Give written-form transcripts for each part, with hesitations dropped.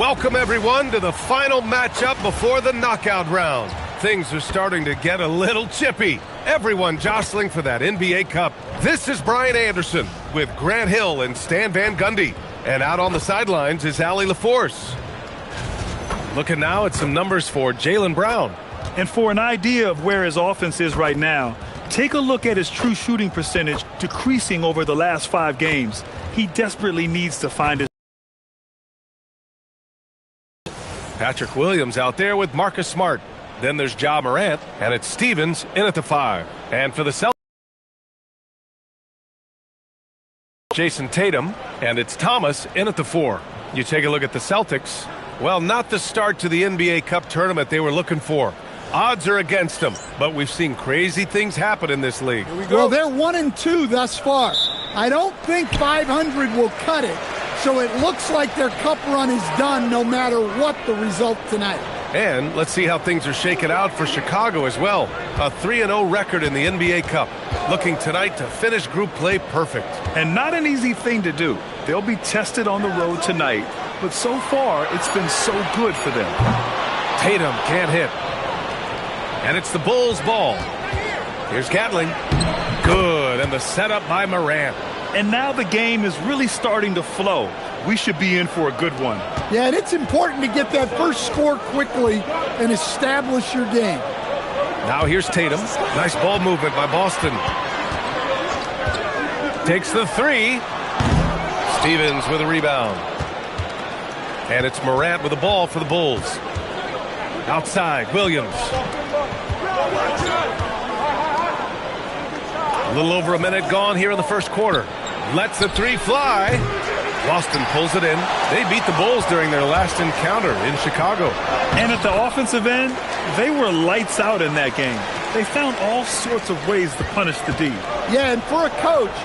Welcome, everyone, to the final matchup before the knockout round. Things are starting to get a little chippy. Everyone jostling for that NBA Cup. This is Brian Anderson with Grant Hill and Stan Van Gundy. And out on the sidelines is Allie LaForce. Looking now at some numbers for Jaylen Brown. And for an idea of where his offense is right now, take a look at his true shooting percentage decreasing over the last 5 games. He desperately needs to find his. Patrick Williams out there with Marcus Smart. Then there's Ja Morant, and it's Stevens in at the 5. And for the Celtics, Jason Tatum, and it's Thomas in at the 4. You take a look at the Celtics. Well, not the start to the NBA Cup tournament they were looking for. Odds are against them, but we've seen crazy things happen in this league. Well, they're 1-2 thus far. I don't think 500 will cut it, so it looks like their cup run is done no matter what the result tonight. And let's see how things are shaken out for Chicago as well. A 3-0 record in the NBA Cup. Looking tonight to finish group play perfect. And not an easy thing to do. They'll be tested on the road tonight, but so far it's been so good for them. Tatum can't hit. And it's the Bulls' ball. Here's Gatling. Good, and the setup by Morant. And now the game is really starting to flow. We should be in for a good one. Yeah, and it's important to get that first score quickly and establish your game. Now here's Tatum. Nice ball movement by Boston. Takes the 3. Stevens with a rebound. And it's Morant with the ball for the Bulls. Outside, Williams. A little over a minute gone here in the first quarter. Lets the 3 fly. Boston pulls it in. They beat the Bulls during their last encounter in Chicago. And at the offensive end, they were lights out in that game. They found all sorts of ways to punish the D. Yeah, and for a coach,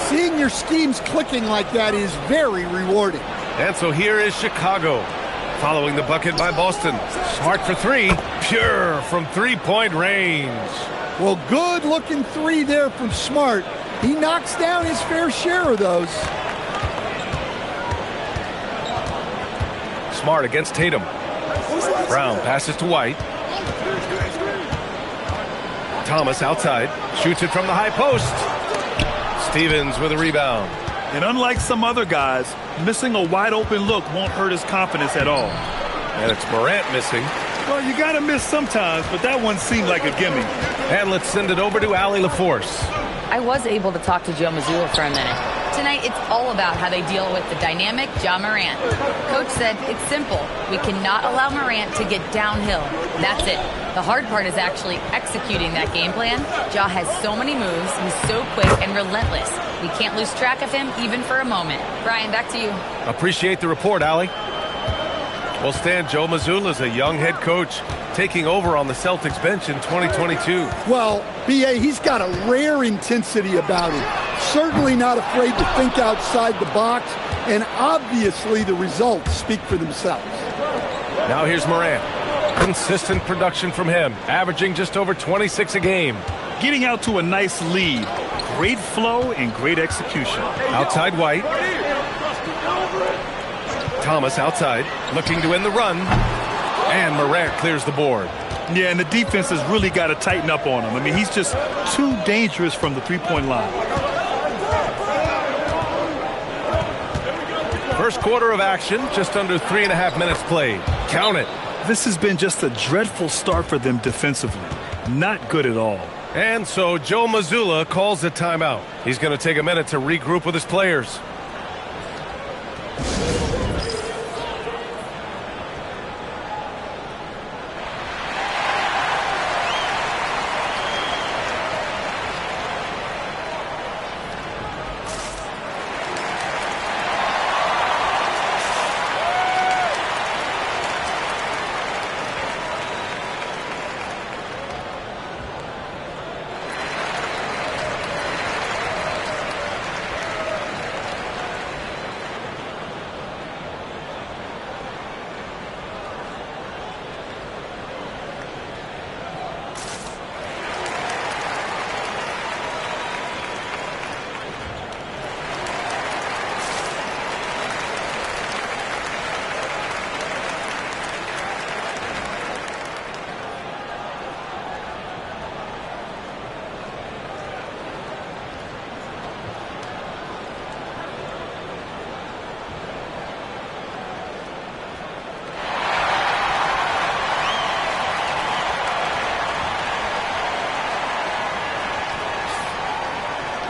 seeing your schemes clicking like that is very rewarding. And so here is Chicago. Following the bucket by Boston. Smart for 3. Pure from three-point range. Well, good-looking 3 there from Smart. He knocks down his fair share of those. Smart against Tatum. Brown passes to White. Thomas outside. Shoots it from the high post. Stevens with a rebound. And unlike some other guys, missing a wide-open look won't hurt his confidence at all. And it's Morant missing. Well, you got to miss sometimes, but that one seemed like a gimme. And let's send it over to Allie LaForce. I was able to talk to Joe Mazzulla for a minute. Tonight, it's all about how they deal with the dynamic Ja Morant. Coach said it's simple. We cannot allow Morant to get downhill. That's it. The hard part is actually executing that game plan. Ja has so many moves. He's so quick and relentless. We can't lose track of him even for a moment. Brian, back to you. Appreciate the report, Allie. Well, Stan, Joe Mazzulla is a young head coach taking over on the Celtics bench in 2022. Well, B.A., he's got a rare intensity about him. Certainly not afraid to think outside the box, and obviously the results speak for themselves. Now here's Morant. Consistent production from him, averaging just over 26 a game. Getting out to a nice lead. Great flow and great execution. Outside White. Thomas outside, looking to end the run. And Morant clears the board. Yeah, and the defense has really got to tighten up on him. I mean, he's just too dangerous from the three-point line. First quarter of action, just under 3.5 minutes played. Count it. This has been just a dreadful start for them defensively. Not good at all. And so Joe Mazzulla calls a timeout. He's going to take a minute to regroup with his players.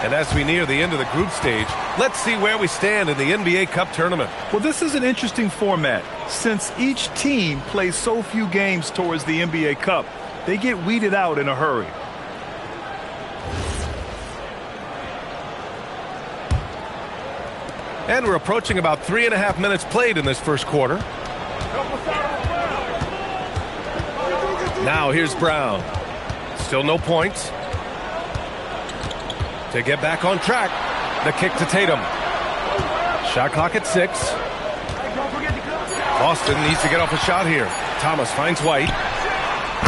And as we near the end of the group stage, let's see where we stand in the NBA Cup tournament. Well, this is an interesting format. Since each team plays so few games towards the NBA Cup, they get weeded out in a hurry. And we're approaching about 3.5 minutes played in this first quarter. Now here's Brown. Still no points. To get back on track, the kick to Tatum. Shot clock at 6. Boston needs to get off a shot here. Thomas finds White.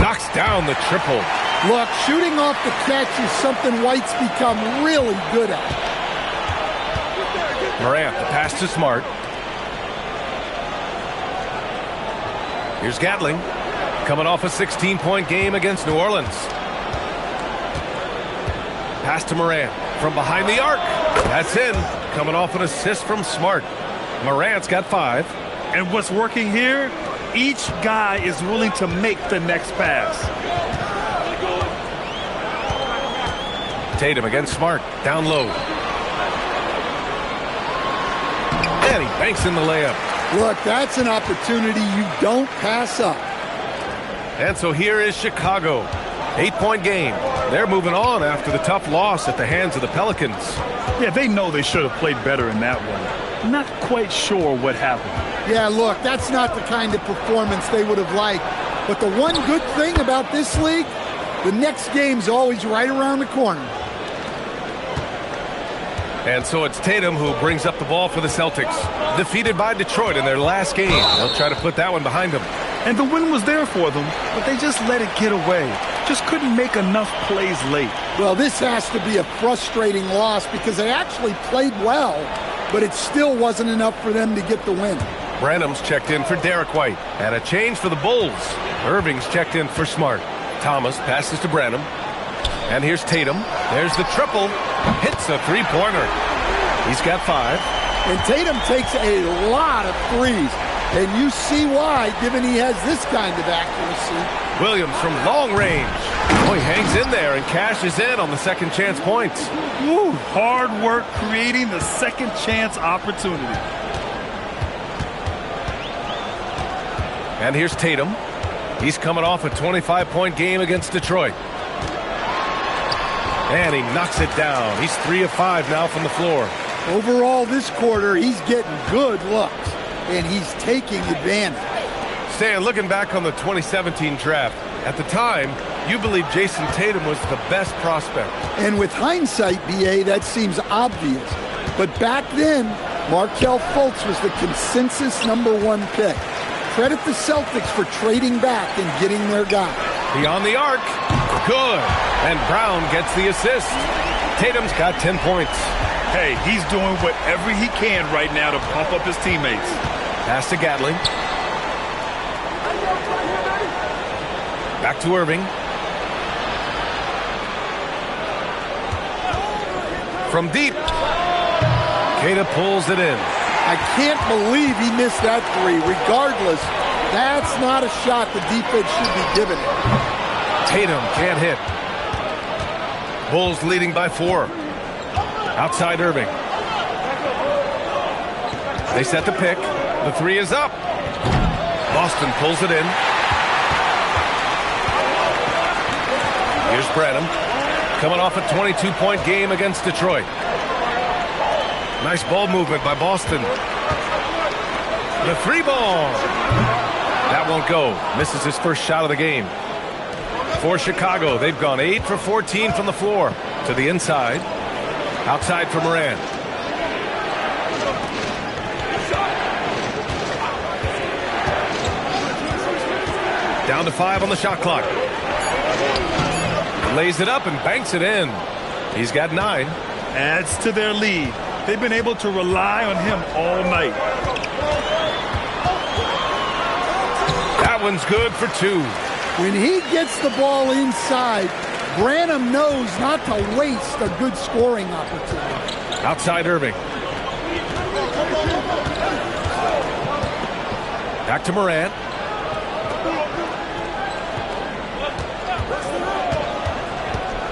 Knocks down the triple. Look, shooting off the catch is something White's become really good at. Morant, the pass to Smart. Here's Gatling, coming off a 16-point game against New Orleans. Pass to Morant from behind the arc. That's in. Coming off an assist from Smart. Morant's got 5. And what's working here? Each guy is willing to make the next pass. Tatum against Smart. Down low. And he banks in the layup. Look, that's an opportunity you don't pass up. And so here is Chicago. 8-point game. They're moving on after the tough loss at the hands of the Pelicans. Yeah, they know they should have played better in that one. Not quite sure what happened. Yeah, look, that's not the kind of performance they would have liked. But the one good thing about this league, the next game's always right around the corner. And so it's Tatum who brings up the ball for the Celtics. Defeated by Detroit in their last game. They'll try to put that one behind them. And the win was there for them, but they just let it get away. Just couldn't make enough plays late. Well, this has to be a frustrating loss because they actually played well, but it still wasn't enough for them to get the win. Branham's checked in for Derek White. And a change for the Bulls. Irving's checked in for Smart. Thomas passes to Branham. And here's Tatum. There's the triple. Hits a three-pointer. He's got 5. And Tatum takes a lot of threes. And you see why, given he has this kind of accuracy. Williams from long range. Oh, he hangs in there and cashes in on the second chance points. Woo, hard work creating the second chance opportunity. And here's Tatum. He's coming off a 25-point game against Detroit. And he knocks it down. He's 3 of 5 now from the floor. Overall this quarter, he's getting good looks. And he's taking advantage. Stan, looking back on the 2017 draft, at the time, you believed Jason Tatum was the best prospect. And with hindsight, B.A., that seems obvious. But back then, Markelle Fultz was the consensus #1 pick. Credit the Celtics for trading back and getting their guy. Beyond the arc. Good. And Brown gets the assist. Tatum's got 10 points. Hey, he's doing whatever he can right now to pump up his teammates. Pass to Gatling. Back to Irving. From deep. Queta pulls it in. I can't believe he missed that three. Regardless, that's not a shot the defense should be giving him. Tatum can't hit. Bulls leading by 4. Outside Irving. They set the pick. The 3 is up. Boston pulls it in. Here's Branham. Coming off a 22-point game against Detroit. Nice ball movement by Boston. The 3 ball. That won't go. Misses his first shot of the game. For Chicago, they've gone 8 for 14 from the floor. To the inside. Outside for Morant. Down to 5 on the shot clock. Lays it up and banks it in. He's got 9. Adds to their lead. They've been able to rely on him all night. That one's good for 2. When he gets the ball inside, Branham knows not to waste a good scoring opportunity. Outside Irving. Back to Morant.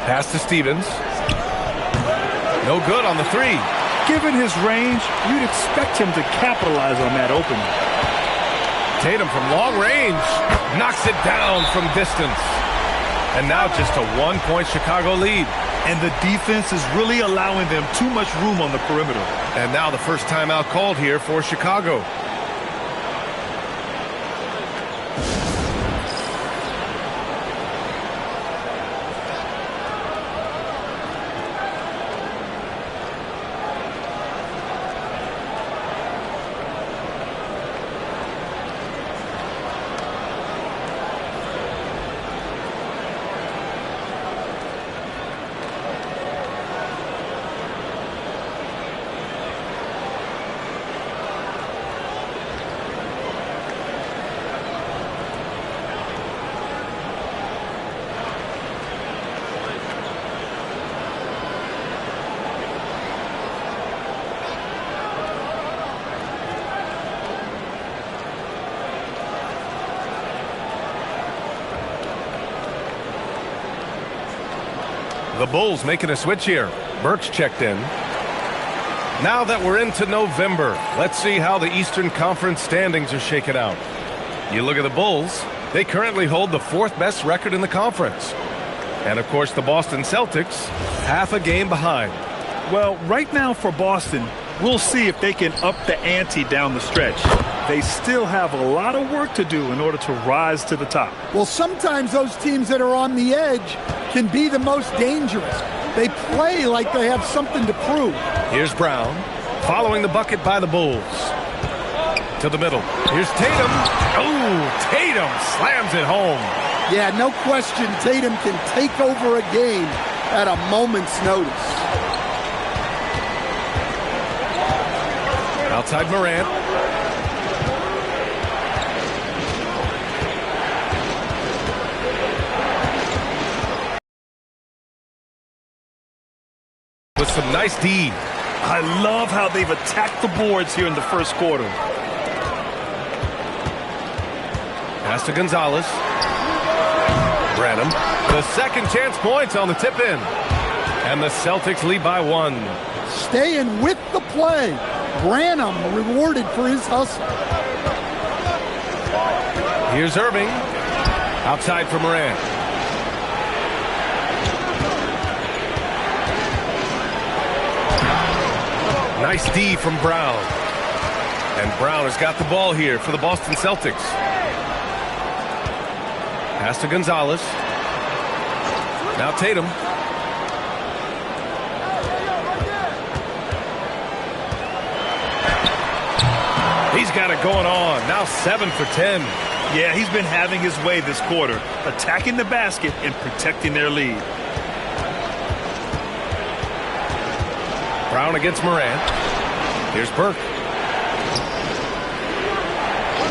Pass to Stevens. No good on the three. Given his range, you'd expect him to capitalize on that opening. Tatum from long range knocks it down from distance. And now just a 1-point Chicago lead. And the defense is really allowing them too much room on the perimeter. And now the first timeout called here for Chicago. The Bulls making a switch here. Burks checked in. Now that we're into November, let's see how the Eastern Conference standings are shaken out. You look at the Bulls, they currently hold the 4th best record in the conference. And of course the Boston Celtics, half a game behind. Well, right now for Boston, we'll see if they can up the ante down the stretch. They still have a lot of work to do in order to rise to the top. Well, sometimes those teams that are on the edge can be the most dangerous. They play like they have something to prove. Here's Brown, following the bucket by the Bulls. To the middle. Here's Tatum. Oh, Tatum slams it home. Yeah, no question Tatum can take over a game at a moment's notice. Outside Morant. With some nice D. I love how they've attacked the boards here in the first quarter. Pass to Gonzalez. Branham. The second chance points on the tip-in. And the Celtics lead by 1. Staying with the play. Branham rewarded for his hustle. Here's Irving. Outside for Morant. Nice D from Brown. And Brown has got the ball here for the Boston Celtics. Pass to Gonzalez. Now Tatum. He's got it going on. Now 7 for 10. Yeah, he's been having his way this quarter, attacking the basket and protecting their lead. Brown against Morant. Here's Burke.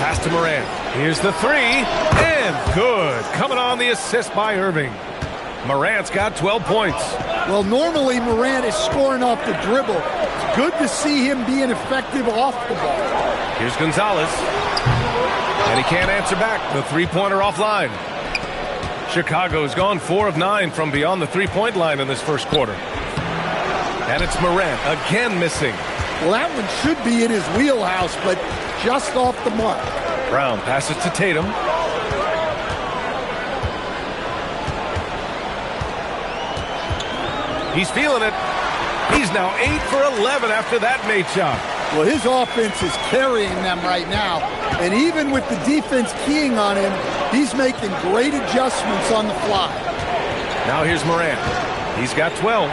Pass to Morant. Here's the three. And good. Coming on the assist by Irving. Morant's got 12 points. Well, normally Morant is scoring off the dribble. It's good to see him being effective off the ball. Here's Gonzalez. And he can't answer back. The three-pointer offline. Chicago's gone 4 of 9 from beyond the three-point line in this first quarter. And it's Morant again missing. Well, that one should be in his wheelhouse, but just off the mark. Brown passes to Tatum. He's feeling it. He's now 8 for 11 after that made shot. Well, his offense is carrying them right now. And even with the defense keying on him, he's making great adjustments on the fly. Now here's Morant. He's got 12.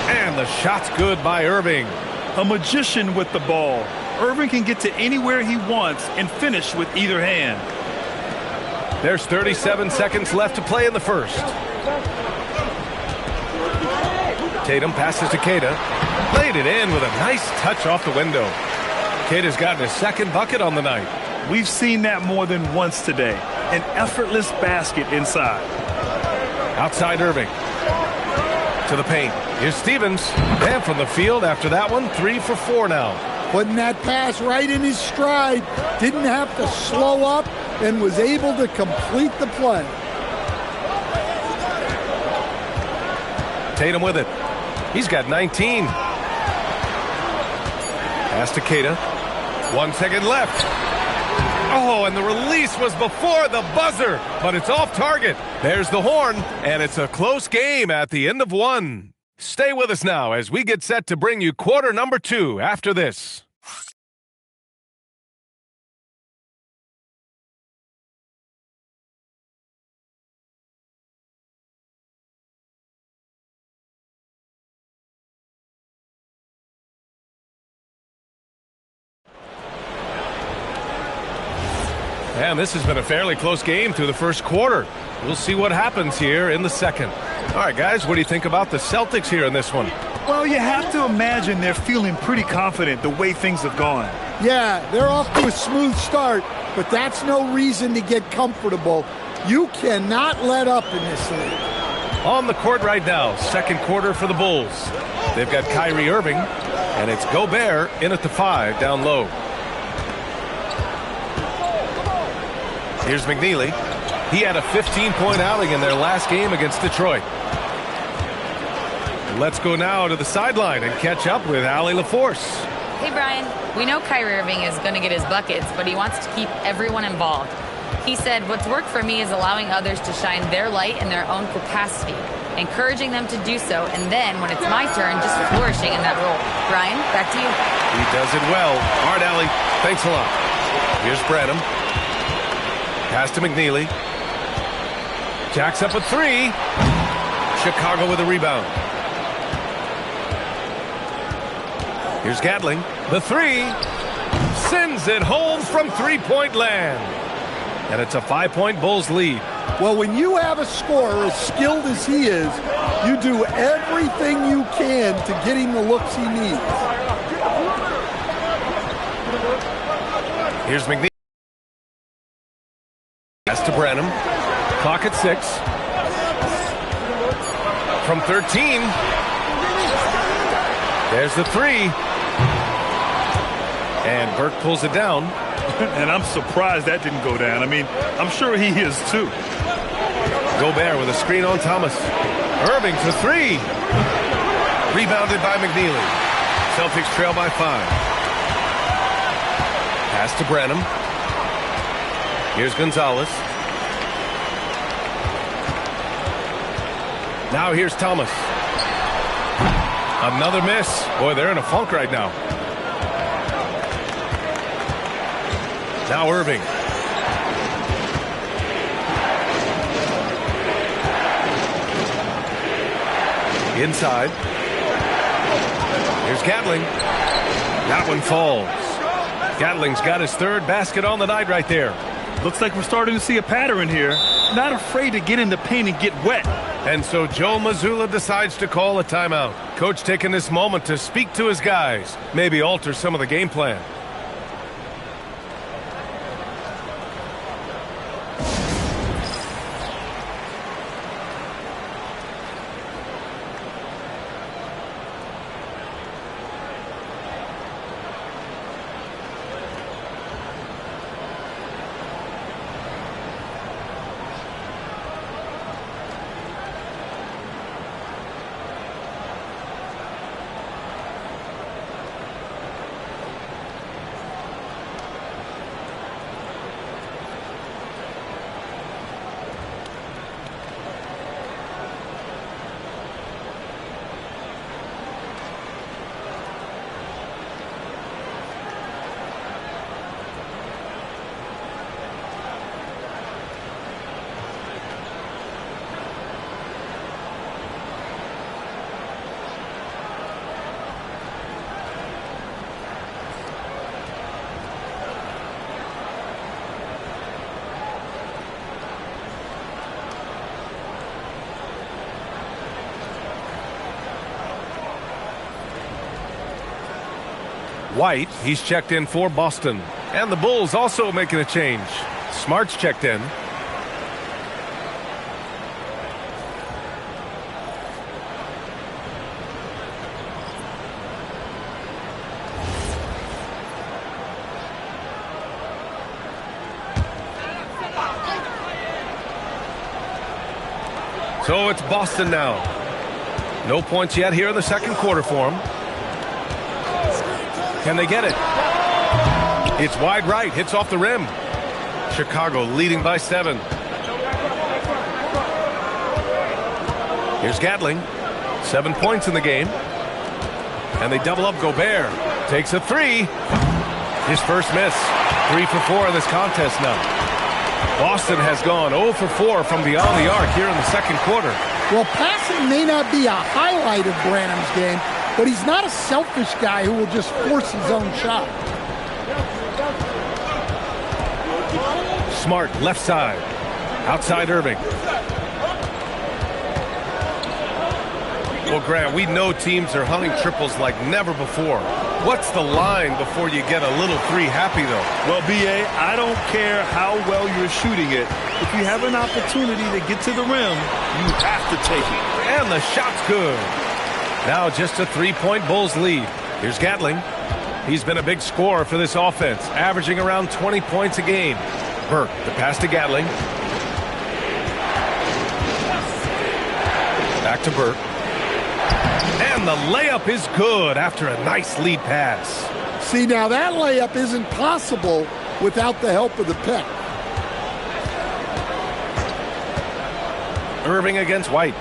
And the shot's good by Irving. A magician with the ball. Irving can get to anywhere he wants and finish with either hand. There's 37 seconds left to play in the first. Tatum passes to Queta. Laid it in with a nice touch off the window. Queta's gotten his second bucket on the night. We've seen that more than once today. An effortless basket inside. Outside Irving. To the paint. Here's Stevens. And from the field after that one, 3 for 4 now. Putting that pass right in his stride. Didn't have to slow up and was able to complete the play. Tatum with it. He's got 19. Pass to Keita. 1 second left. Oh, and the release was before the buzzer, but it's off target. There's the horn, and it's a close game at the end of one. Stay with us now as we get set to bring you quarter number 2 after this. And this has been a fairly close game through the first quarter. We'll see what happens here in the second. All right, guys, what do you think about the Celtics here in this one? Well, you have to imagine they're feeling pretty confident the way things have gone. Yeah, they're off to a smooth start, but that's no reason to get comfortable. You cannot let up in this league. On the court right now, second quarter for the Bulls. They've got Kyrie Irving, and it's Gobert in at the 5 down low. Here's McNeely. He had a 15-point outing in their last game against Detroit. Let's go now to the sideline and catch up with Allie LaForce. Hey, Brian. We know Kyrie Irving is going to get his buckets, but he wants to keep everyone involved. He said, what's worked for me is allowing others to shine their light in their own capacity, encouraging them to do so, and then, when it's my turn, just flourishing in that role. Brian, back to you. He does it well. All right, Allie. Thanks a lot. Here's Branham. Pass to McNeely. Jacks up a 3. Chicago with a rebound. Here's Gatling. The 3. Sends it home from three-point land. And it's a 5-point Bulls lead. Well, when you have a scorer as skilled as he is, you do everything you can to get him the looks he needs. Here's McNeely. Pass to Branham. Clock at 6. From 13. There's the 3. And Burke pulls it down. And I'm surprised that didn't go down. I mean, I'm sure he is too. Gobert with a screen on Thomas. Irving for 3. Rebounded by McNeely. Celtics trail by 5. Pass to Branham. Here's Gonzalez. Now here's Thomas. Another miss. Boy, they're in a funk right now. Now Irving. Inside. Here's Gatling. That one falls. Gatling's got his 3rd basket on the night right there. Looks like we're starting to see a pattern here. Not afraid to get in the paint and get wet. And so Joe Mazzulla decides to call a timeout. Coach taking this moment to speak to his guys. Maybe alter some of the game plan. White, he's checked in for Boston. And the Bulls also making a change. Smart's checked in. So it's Boston now. No points yet here in the second quarter for him. Can they get it? It's wide right, hits off the rim. Chicago leading by 7. Here's Gatling. 7 points in the game. And they double up Gobert. Takes a 3. His first miss. 3 for 4 in this contest now. Boston has gone 0 for 4 from beyond the arc here in the second quarter. Well, passing may not be a highlight of Branham's game, but he's not a selfish guy who will just force his own shot. Smart, left side. Outside Irving. Well, Grant, we know teams are hunting triples like never before. What's the line before you get a little free happy, though? Well, B.A., I don't care how well you're shooting it. If you have an opportunity to get to the rim, you have to take it. And the shot's good. Now just a 3-point Bulls lead. Here's Gatling. He's been a big scorer for this offense, averaging around 20 points a game. Burke, the pass to Gatling. Back to Burke. And the layup is good after a nice lead pass. See, now that layup isn't possible without the help of the pick. Irving against White.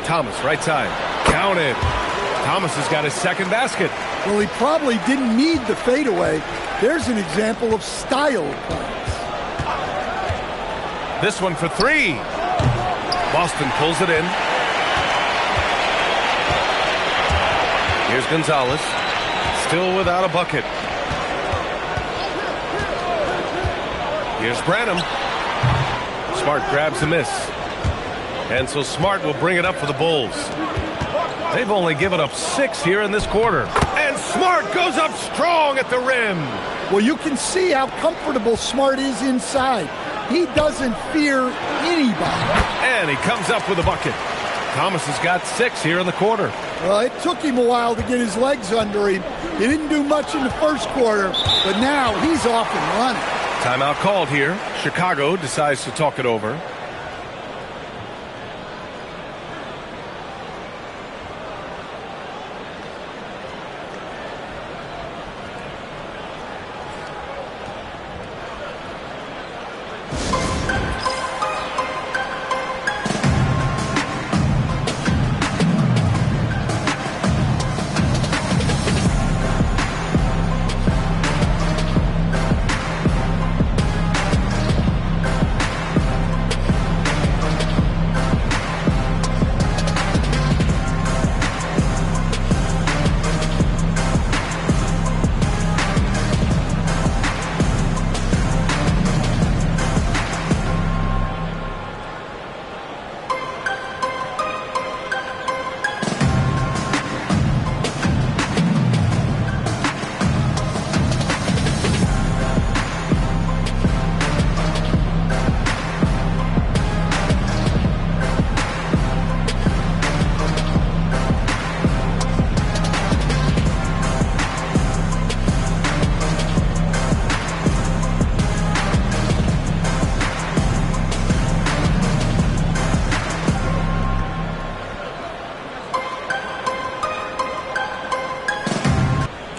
Thomas, right side. Counted. Thomas has got his second basket. Well, he probably didn't need the fadeaway. There's an example of style plays. This one for 3. Boston pulls it in. Here's Gonzalez. Still without a bucket. Here's Branham. Smart grabs the miss. And so Smart will bring it up for the Bulls. They've only given up 6 here in this quarter. And Smart goes up strong at the rim. Well, you can see how comfortable Smart is inside. He doesn't fear anybody. And he comes up with a bucket. Thomas has got 6 here in the quarter. Well, it took him a while to get his legs under him. He didn't do much in the first quarter, but now he's off and running. Timeout called here. Chicago decides to talk it over.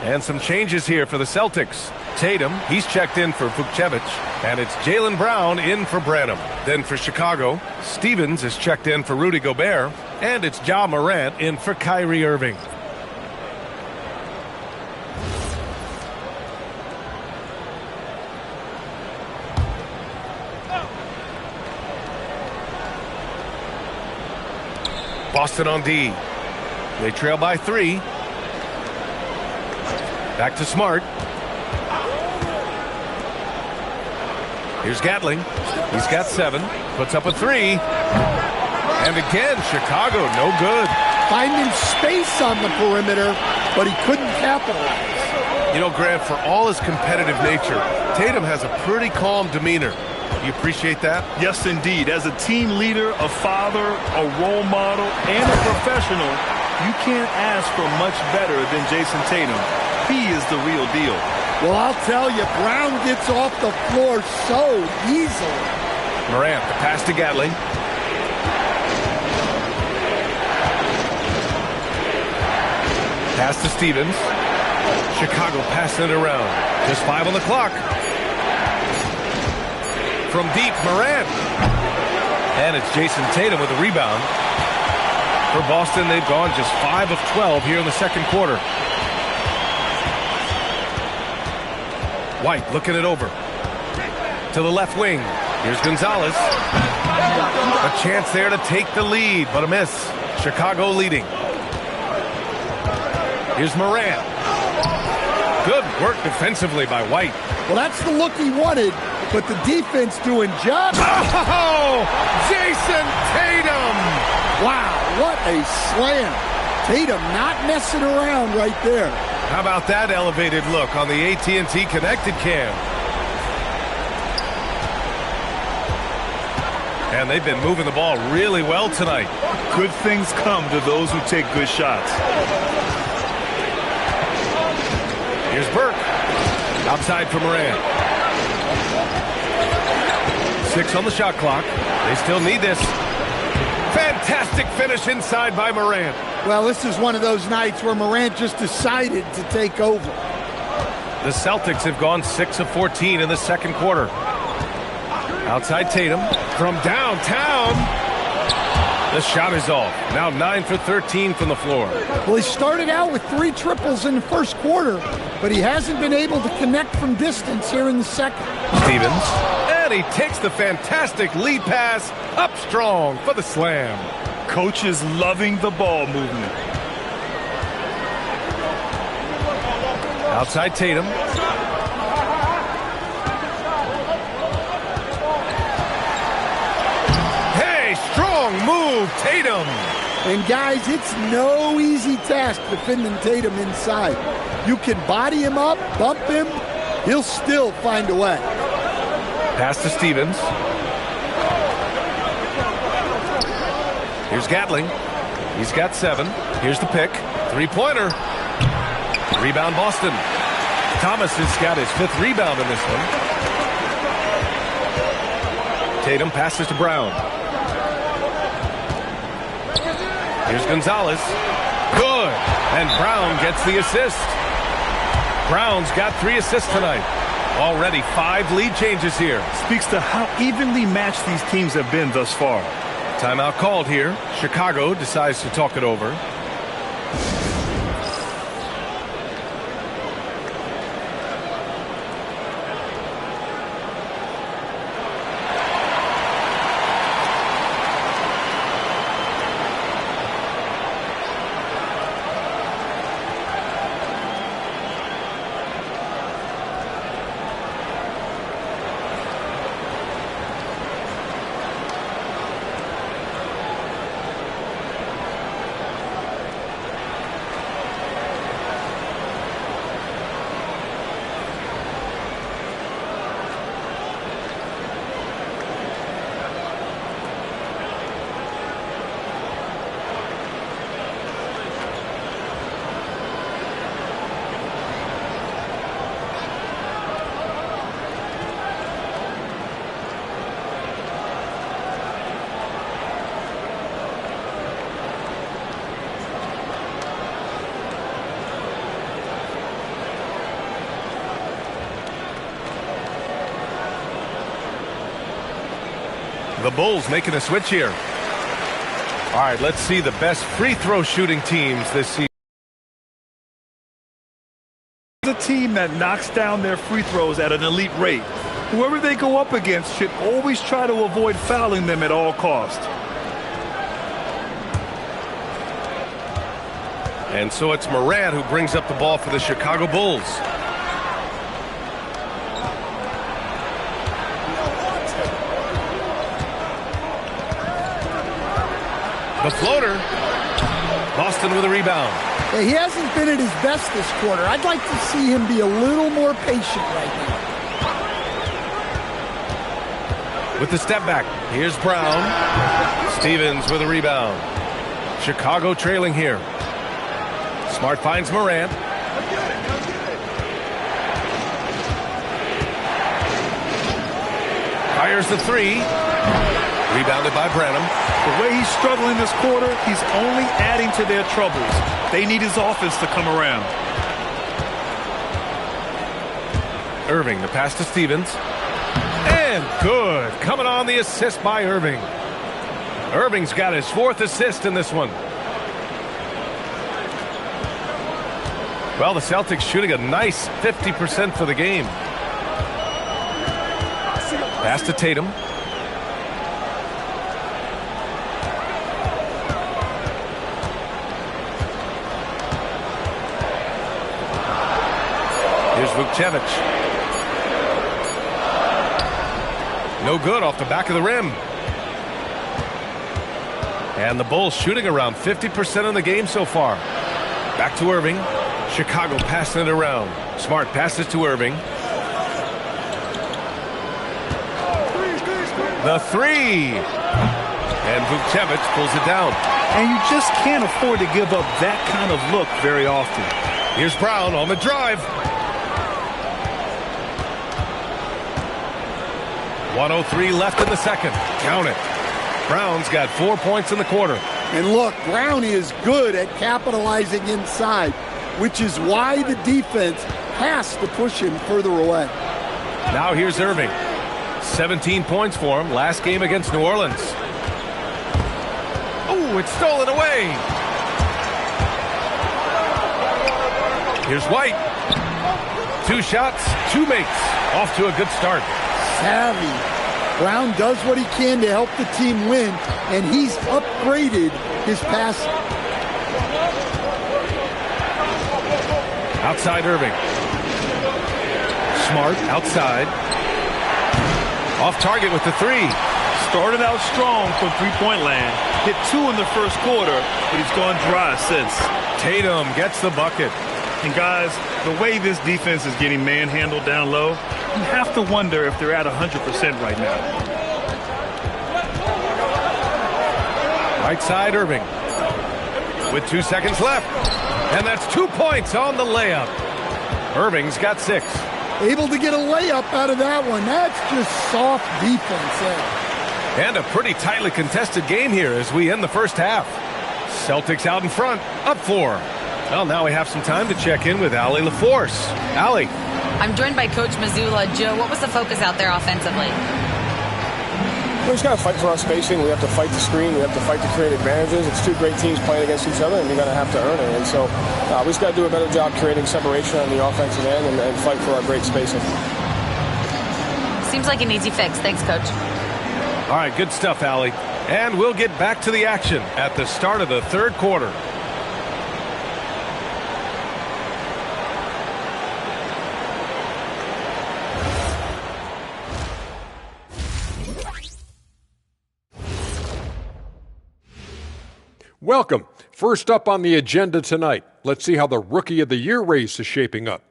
And some changes here for the Celtics. Tatum, he's checked in for Vukcevic. And it's Jaylen Brown in for Branham. Then for Chicago, Stevens is checked in for Rudy Gobert. And it's Ja Morant in for Kyrie Irving. Boston on D. They trail by 3. Back to Smart. Here's Gatling. He's got 7. Puts up a 3. And again, Chicago, no good. Finding space on the perimeter, but he couldn't capitalize. You know, Grant, for all his competitive nature, Tatum has a pretty calm demeanor. You appreciate that? Yes, indeed. As a team leader, a father, a role model, and a professional, you can't ask for much better than Jason Tatum. He is the real deal. Well, I'll tell you, Brown gets off the floor so easily. Morant, the pass to Gatling. Pass to Stevens. Chicago passing it around. Just 5 on the clock. From deep, Morant. And it's Jason Tatum with a rebound. For Boston, they've gone just 5 of 12 here in the second quarter. White looking it over. To the left wing. Here's Gonzalez. A chance there to take the lead, but a miss. Chicago leading. Here's Morant. Good work defensively by White. Well, that's the look he wanted, but the defense doing job. Oh, Jason Tatum! Wow, what a slam. Tatum not messing around right there. How about that elevated look on the AT&T Connected Cam? And they've been moving the ball really well tonight. Good things come to those who take good shots. Here's Burke. Outside for Morant. 6 on the shot clock. They still need this. Fantastic finish inside by Morant. Well, this is one of those nights where Morant just decided to take over. The Celtics have gone 6 of 14 in the second quarter. Outside Tatum. From downtown. The shot is off. Now 9 for 13 from the floor. Well, he started out with 3 triples in the first quarter, but he hasn't been able to connect from distance here in the second. Stevens. And he takes the fantastic lead pass up strong for the slam. Coach is loving the ball movement. Outside Tatum. Hey, strong move, Tatum. And guys, it's no easy task defending Tatum inside. You can body him up, bump him, he'll still find a way. Pass to Stevens. Here's Gatling. He's got 7. Here's the pick. 3-pointer. Rebound Boston. Thomas has got his 5th rebound in this one. Tatum passes to Brown. Here's Gonzalez. Good. And Brown gets the assist. Brown's got 3 assists tonight. Already 5 lead changes here. Speaks to how evenly matched these teams have been thus far. Timeout called here. Chicago decides to talk it over. The Bulls making a switch here. All right, let's see the best free throw shooting teams this season. A team that knocks down their free throws at an elite rate. Whoever they go up against should always try to avoid fouling them at all costs. And so it's Morant who brings up the ball for the Chicago Bulls. The floater. Boston with a rebound. Yeah, he hasn't been at his best this quarter. I'd like to see him be a little more patient right now. With the step back, here's Brown. Stevens with a rebound. Chicago trailing here. Smart finds Morant. Fires the 3. Rebounded by Branham. The way he's struggling this quarter, he's only adding to their troubles. They need his offense to come around. Irving, the pass to Stevens. And good. Coming on the assist by Irving. Irving's got his 4th assist in this one. Well, the Celtics shooting a nice 50% for the game. Pass to Tatum. Here's Vukcevic. No good off the back of the rim. And the Bulls shooting around 50% in the game so far. Back to Irving. Chicago passing it around. Smart passes to Irving. The 3. And Vukcevic pulls it down. And you just can't afford to give up that kind of look very often. Here's Brown on the drive. 1:03 left in the second. Count it. Brown's got 4 points in the quarter. And look, Brown is good at capitalizing inside, which is why the defense has to push him further away. Now here's Irving. 17 points for him last game against New Orleans. Oh, it's stolen away. Here's White. 2 shots, 2 makes. Off to a good start. Savvy. Brown does what he can to help the team win, and he's upgraded his passing. Outside Irving. Smart outside. Off target with the 3. Started out strong from three-point land. Hit 2 in the first quarter, but he's gone dry since. Tatum gets the bucket. And guys, the way this defense is getting manhandled down low, you have to wonder if they're at 100% right now. Right side Irving. With 2 seconds left. And that's 2 points on the layup. Irving's got 6. Able to get a layup out of that one. That's just soft defense there. And a pretty tightly contested game here as we end the first half. Celtics out in front, up 4. Well, now we have some time to check in with Allie LaForce. Allie. I'm joined by Coach Mazzulla. Joe, what was the focus out there offensively? We just got to fight for our spacing. We have to fight the screen. We have to fight to create advantages. It's 2 great teams playing against each other, and you're going to have to earn it. And so we just got to do a better job creating separation on the offensive end and fight for our great spacing. Seems like an easy fix. Thanks, Coach. All right, good stuff, Allie. And we'll get back to the action at the start of the third quarter. Welcome. First up on the agenda tonight, let's see how the Rookie of the Year race is shaping up.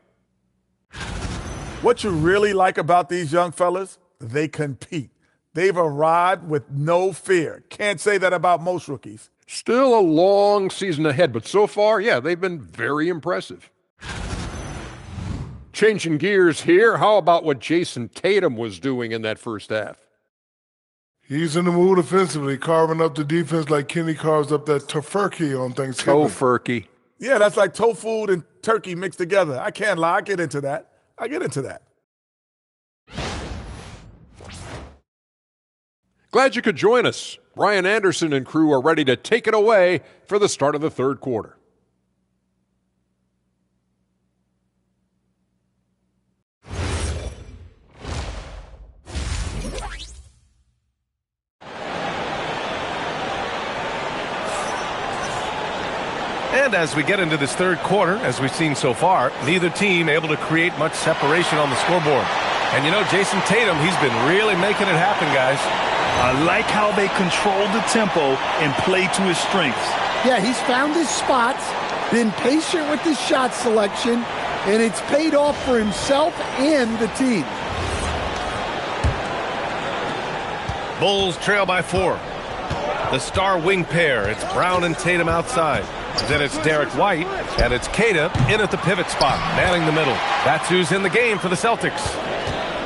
What you really like about these young fellas, they compete. They've arrived with no fear. Can't say that about most rookies. Still a long season ahead, but so far, yeah, they've been very impressive. Changing gears here, how about what Jason Tatum was doing in that first half? He's in the mood offensively, carving up the defense like Kenny carves up that tofurkey on Thanksgiving. Tofurkey. Yeah, that's like tofu and turkey mixed together. I can't lie. I get into that. Glad you could join us. Brian Anderson and crew are ready to take it away for the start of the third quarter. And as we get into this third quarter, as we've seen so far, neither team able to create much separation on the scoreboard. And you know, Jason Tatum, he's been really making it happen, guys. I like how they control the tempo and play to his strengths. Yeah, he's found his spots, been patient with his shot selection, and it's paid off for himself and the team. Bulls trail by 4. The star wing pair, it's Brown and Tatum outside. Then it's Derek White, and it's Queta in at the pivot spot, manning the middle. That's who's in the game for the Celtics.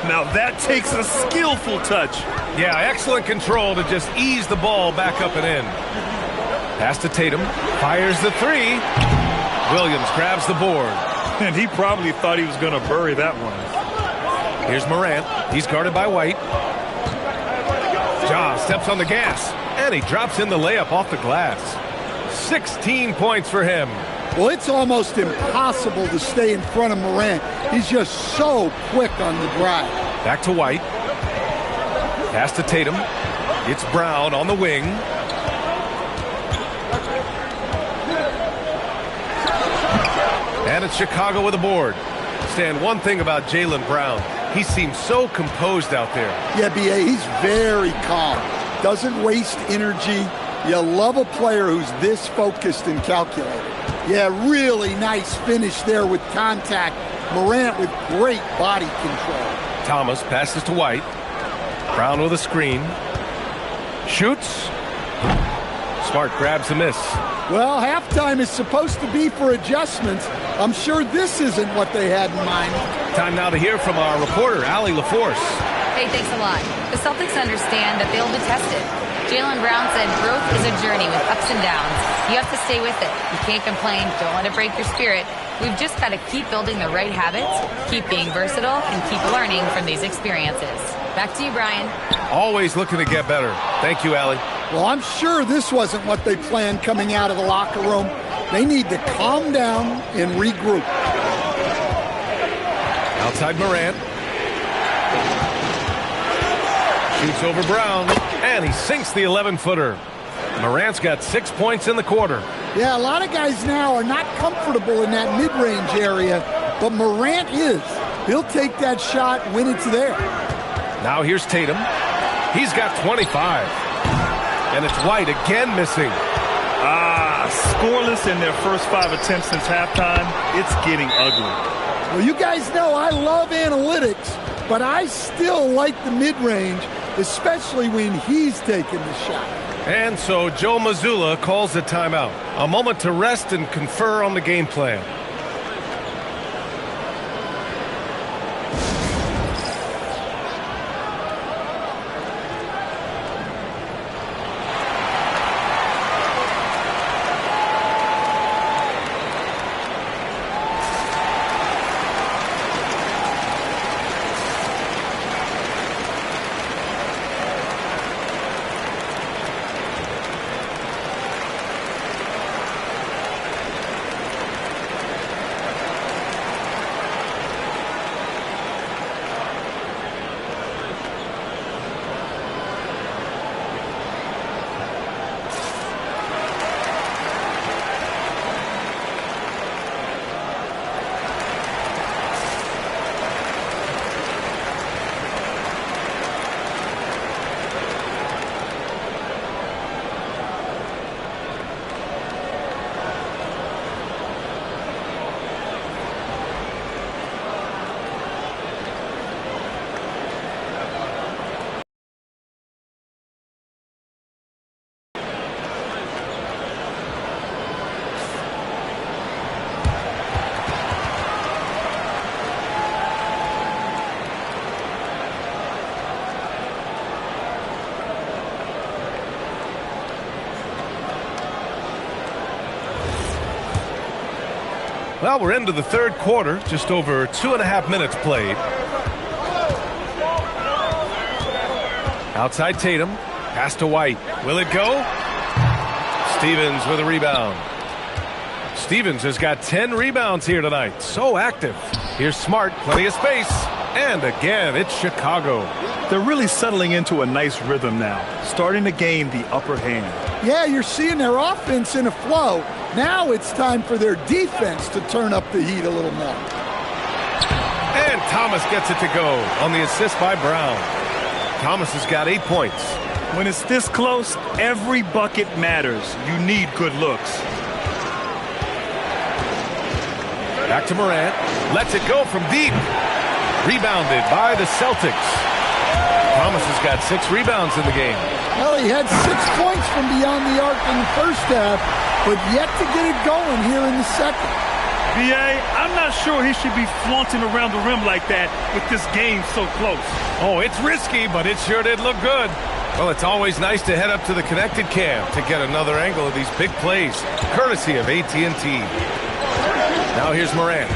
Now that takes a skillful touch. Yeah, excellent control to just ease the ball back up and in. Pass to Tatum. Fires the three. Williams grabs the board. And he probably thought he was going to bury that one. Here's Morant. He's guarded by White. Ja steps on the gas. And he drops in the layup off the glass. 16 points for him. Well, it's almost impossible to stay in front of Morant. He's just so quick on the drive. Back to White. Pass to Tatum. It's Brown on the wing. And it's Chicago with a board. Stan, one thing about Jaylen Brown, he seems so composed out there. Yeah, B.A., he's very calm. Doesn't waste energy. You love a player who's this focused and calculated. Yeah, really nice finish there with contact. Morant with great body control. Thomas passes to White. Brown with a screen. Shoots. Smart grabs a miss. Well, halftime is supposed to be for adjustments. I'm sure this isn't what they had in mind. Time now to hear from our reporter, Allie LaForce. Hey, thanks a lot. The Celtics understand that they'll be tested. Jaylen Brown said growth is a journey with ups and downs. You have to stay with it. You can't complain. Don't let it break your spirit. We've just got to keep building the right habits, keep being versatile, and keep learning from these experiences. Back to you, Brian. Always looking to get better. Thank you, Allie. Well, I'm sure this wasn't what they planned coming out of the locker room. They need to calm down and regroup. Outside Morant. Shoots over Brown, and he sinks the 11-footer. Morant's got 6 points in the quarter. Yeah, a lot of guys now are not comfortable in that mid-range area, but Morant is. He'll take that shot when it's there. Now here's Tatum. He's got 25. And it's White again missing. Scoreless in their first 5 attempts since halftime. It's getting ugly. Well, you guys know I love analytics, but I still like the mid-range, especially when he's taking the shot. And so Joe Mazzulla calls the timeout. A moment to rest and confer on the game plan. Well, we're into the third quarter, just over 2.5 minutes played. Outside Tatum, pass to White. Will it go? Stevens with a rebound. Stevens has got 10 rebounds here tonight. So active. Here's Smart, plenty of space. And again, it's Chicago. They're really settling into a nice rhythm now, starting to gain the upper hand. Yeah, you're seeing their offense in a flow. Now it's time for their defense to turn up the heat a little more. And Thomas gets it to go on the assist by Brown. Thomas has got 8 points. When it's this close, every bucket matters. You need good looks. Back to Morant. Lets it go from deep. Rebounded by the Celtics. Thomas has got 6 rebounds in the game. Well, he had 6 points from beyond the arc in the first half, but yet to get it going here in the second. B.A., I'm not sure he should be flaunting around the rim like that with this game so close. Oh, it's risky, but it sure did look good. Well, it's always nice to head up to the connected cam to get another angle of these big plays, courtesy of AT&T. Now here's Morant.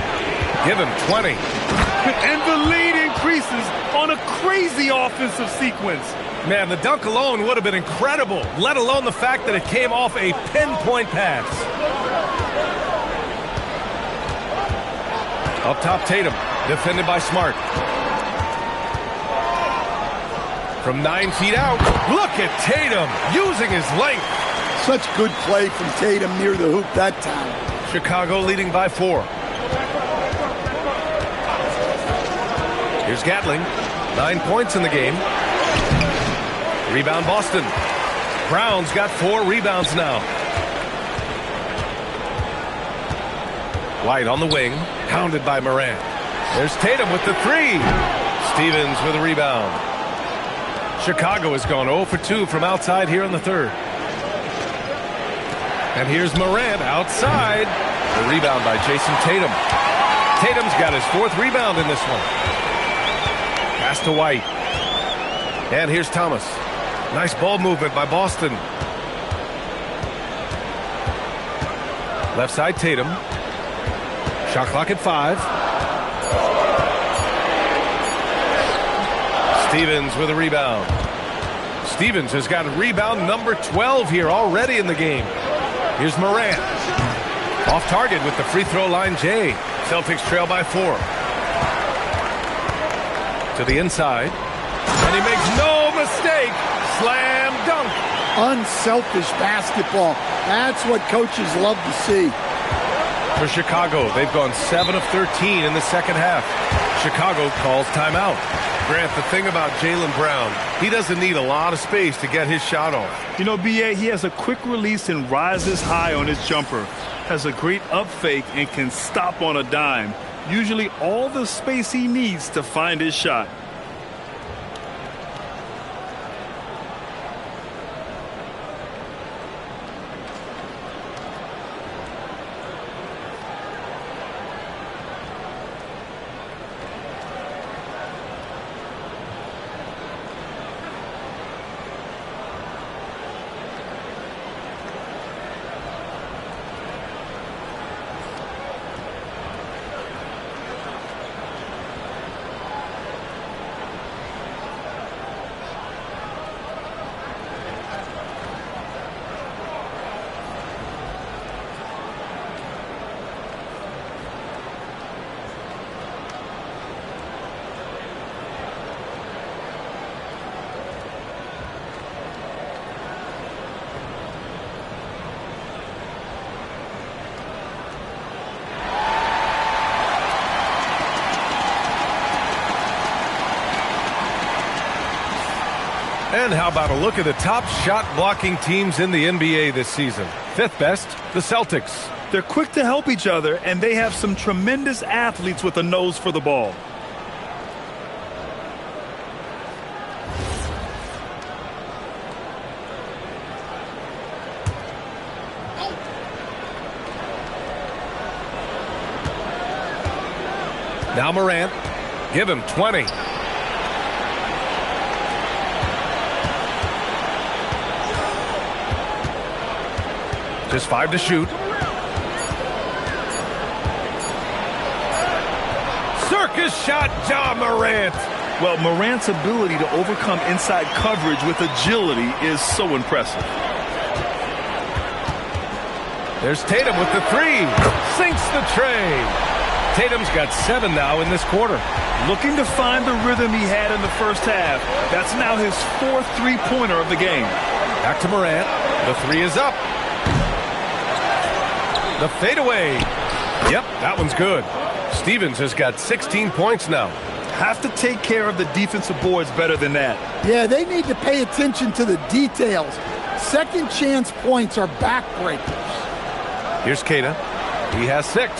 Give him 20. And the lead increases on a crazy offensive sequence. Man, the dunk alone would have been incredible, let alone the fact that it came off a pinpoint pass. Up top, Tatum, defended by Smart. From 9 feet out, look at Tatum using his length. Such good play from Tatum near the hoop that time. Chicago leading by 4. Here's Gatling, 9 points in the game. Rebound Boston. Brown's got 4 rebounds now. White on the wing, pounded by Morant. There's Tatum with the 3. Stevens with a rebound. Chicago has gone 0 for 2 from outside here in the third. And here's Morant outside. The rebound by Jason Tatum. Tatum's got his 4th rebound in this one. Pass to White. And here's Thomas. Nice ball movement by Boston. Left side Tatum. Shot clock at 5. Stevens with a rebound. Stevens has got rebound number 12 here already in the game. Here's Morant. Off target with the free throw line, Jay. Celtics trail by 4. To the inside. And he makes no mistake. Slam dunk. Unselfish basketball. That's what coaches love to see. For Chicago, they've gone 7 of 13 in the second half. Chicago calls timeout. Grant, the thing about Jaylen Brown, he doesn't need a lot of space to get his shot off. You know, B.A., he has a quick release and rises high on his jumper. Has a great up fake and can stop on a dime. Usually all the space he needs to find his shot. And how about a look at the top shot blocking teams in the NBA this season? 5th best, the Celtics. They're quick to help each other, and they have some tremendous athletes with a nose for the ball. Now Morant, give him 20. Just 5 to shoot. Circus shot, Ja Morant. Well, Morant's ability to overcome inside coverage with agility is so impressive. There's Tatum with the 3. Sinks the tray. Tatum's got 7 now in this quarter. Looking to find the rhythm he had in the first half. That's now his 4th three-pointer of the game. Back to Morant. The 3 is up. The fadeaway. Yep, that one's good. Stevens has got 16 points now. Have to take care of the defensive boards better than that. Yeah, they need to pay attention to the details. Second chance points are backbreakers. Here's Keita. He has 6.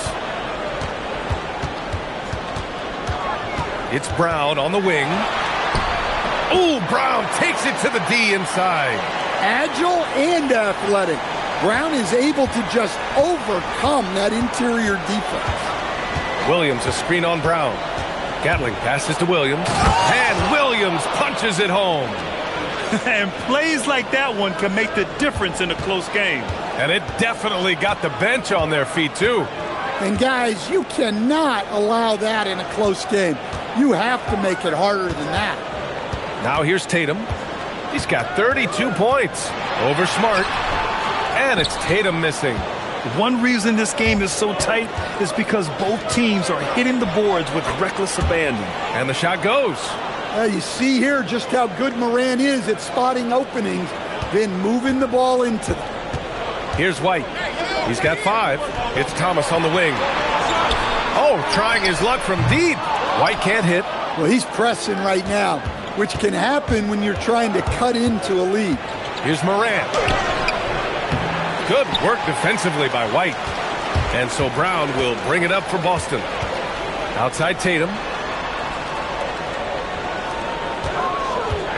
It's Brown on the wing. Ooh, Brown takes it to the D inside. Agile and athletic. Brown is able to just overcome that interior defense. Williams, a screen on Brown. Gatling passes to Williams, and Williams punches it home. And plays like that one can make the difference in a close game. And it definitely got the bench on their feet, too. And guys, you cannot allow that in a close game. You have to make it harder than that. Now here's Tatum. He's got 32 points over Smart. And it's Tatum missing. One reason this game is so tight is because both teams are hitting the boards with reckless abandon. And the shot goes. You see here just how good Morant is at spotting openings, then moving the ball into them. Here's White. He's got 5. It's Thomas on the wing. Oh, trying his luck from deep. White can't hit. Well, he's pressing right now, which can happen when you're trying to cut into a lead. Here's Morant. Good work defensively by White. And so Brown will bring it up for Boston. Outside Tatum.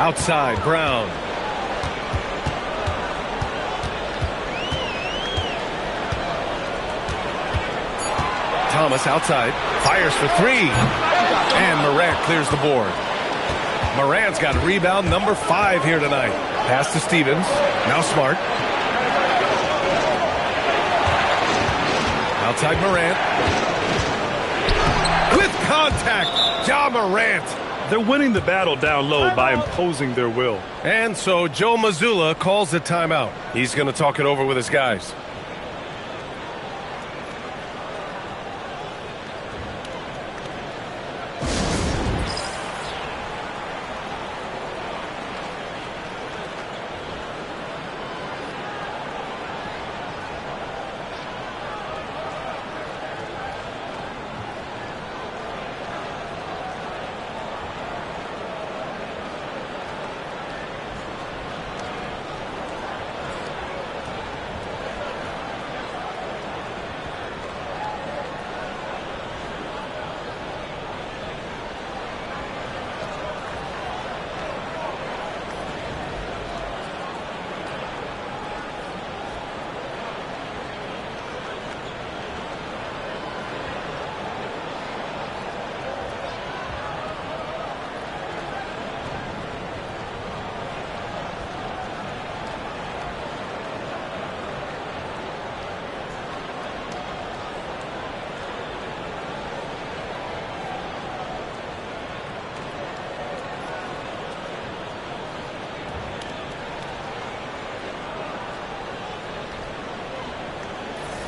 Outside Brown. Thomas outside. Fires for 3. And Morant clears the board. Morant's got rebound number 5 here tonight. Pass to Stevens. Now Smart. Outside Morant. With contact, Ja Morant. They're winning the battle down low by imposing their will. And so Joe Mazzulla calls a timeout. He's going to talk it over with his guys.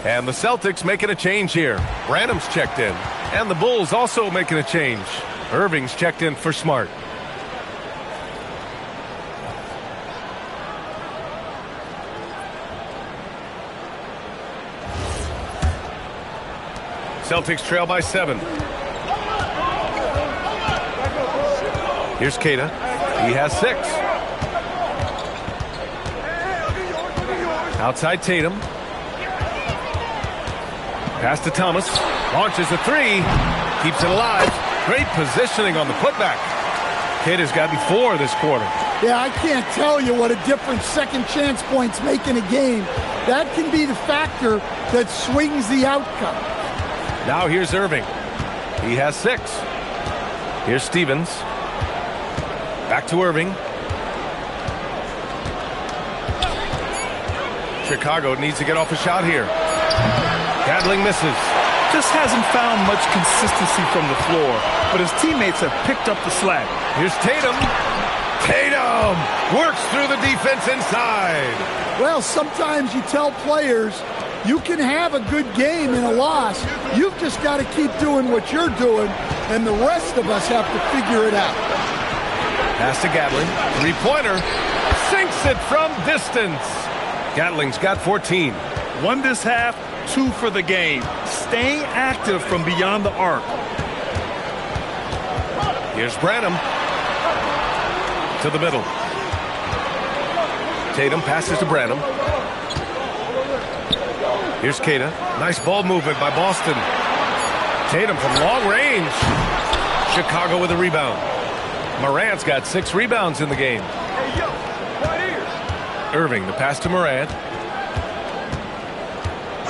And the Celtics making a change here. Branham's checked in. And the Bulls also making a change. Irving's checked in for Smart. Celtics trail by 7. Here's Keita. He has 6. Outside Tatum. Pass to Thomas. Launches a 3. Keeps it alive. Great positioning on the putback. Keita's got 4 this quarter. Yeah, I can't tell you what a difference second chance points make in a game. That can be the factor that swings the outcome. Now here's Irving. He has 6. Here's Stevens. Back to Irving. Chicago needs to get off a shot here. Gatling misses. Just hasn't found much consistency from the floor, but his teammates have picked up the slack. Here's Tatum. Tatum works through the defense inside. Well, sometimes you tell players you can have a good game in a loss. You've just got to keep doing what you're doing, and the rest of us have to figure it out. Pass to Gatling. 3-pointer. Sinks it from distance. Gatling's got 14. Won this half, 2 for the game. Staying active from beyond the arc. Here's Branham. To the middle. Tatum passes to Branham. Here's Keita. Nice ball movement by Boston. Tatum from long range. Chicago with a rebound. Morant's got 6 rebounds in the game. Irving, the pass to Morant.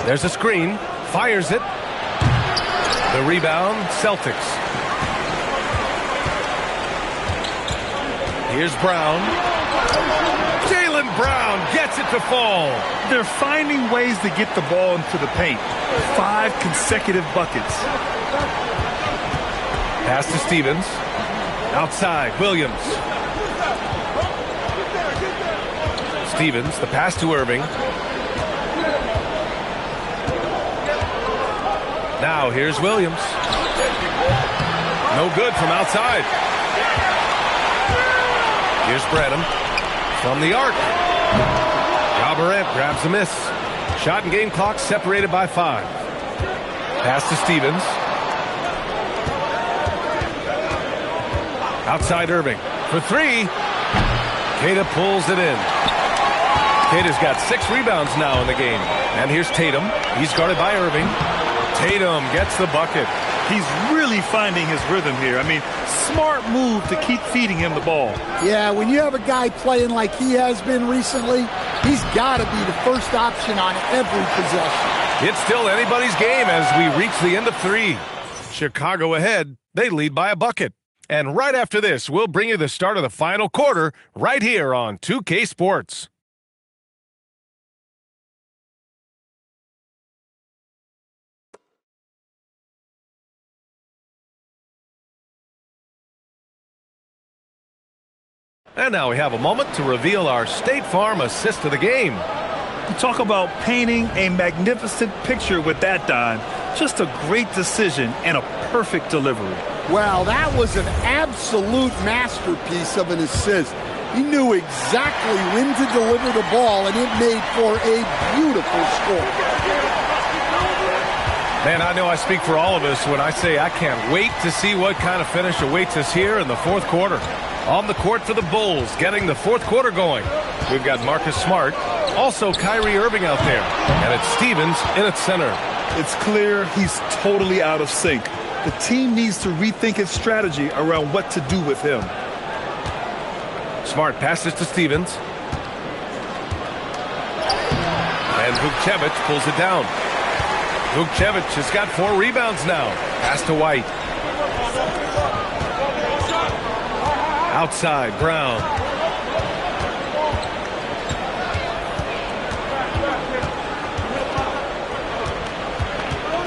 There's a screen. Fires it. The rebound, Celtics. Here's Brown. Jaylen Brown gets it to fall. They're finding ways to get the ball into the paint. 5 consecutive buckets. Pass to Stevens. Outside, Williams. Stevens, the pass to Irving. Now here's Williams. No good from outside. Here's Brenham from the arc. Ja Morant grabs the miss. Shot and game clock separated by 5. Pass to Stevens. Outside Irving for 3. Queta pulls it in. Queta's got 6 rebounds now in the game. And here's Tatum. He's guarded by Irving. Tatum gets the bucket. He's really finding his rhythm here. I mean, smart move to keep feeding him the ball. Yeah, when you have a guy playing like he has been recently, he's got to be the first option on every possession. It's still anybody's game as we reach the end of 3. Chicago ahead. They lead by a bucket. And right after this, we'll bring you the start of the final quarter right here on 2K Sports. And now we have a moment to reveal our State Farm assist of the game. You talk about painting a magnificent picture with that dime. Just a great decision and a perfect delivery. Well, that was an absolute masterpiece of an assist. He knew exactly when to deliver the ball, and it made for a beautiful score. Man, I know I speak for all of us when I say I can't wait to see what kind of finish awaits us here in the fourth quarter. On the court for the Bulls, getting the fourth quarter going. We've got Marcus Smart, also Kyrie Irving out there, and it's Stevens in its center. It's clear he's totally out of sync. The team needs to rethink its strategy around what to do with him. Smart passes to Stevens. And Vukcevic pulls it down. Vukcevic has got 4 rebounds now. Pass to White. Outside, Brown.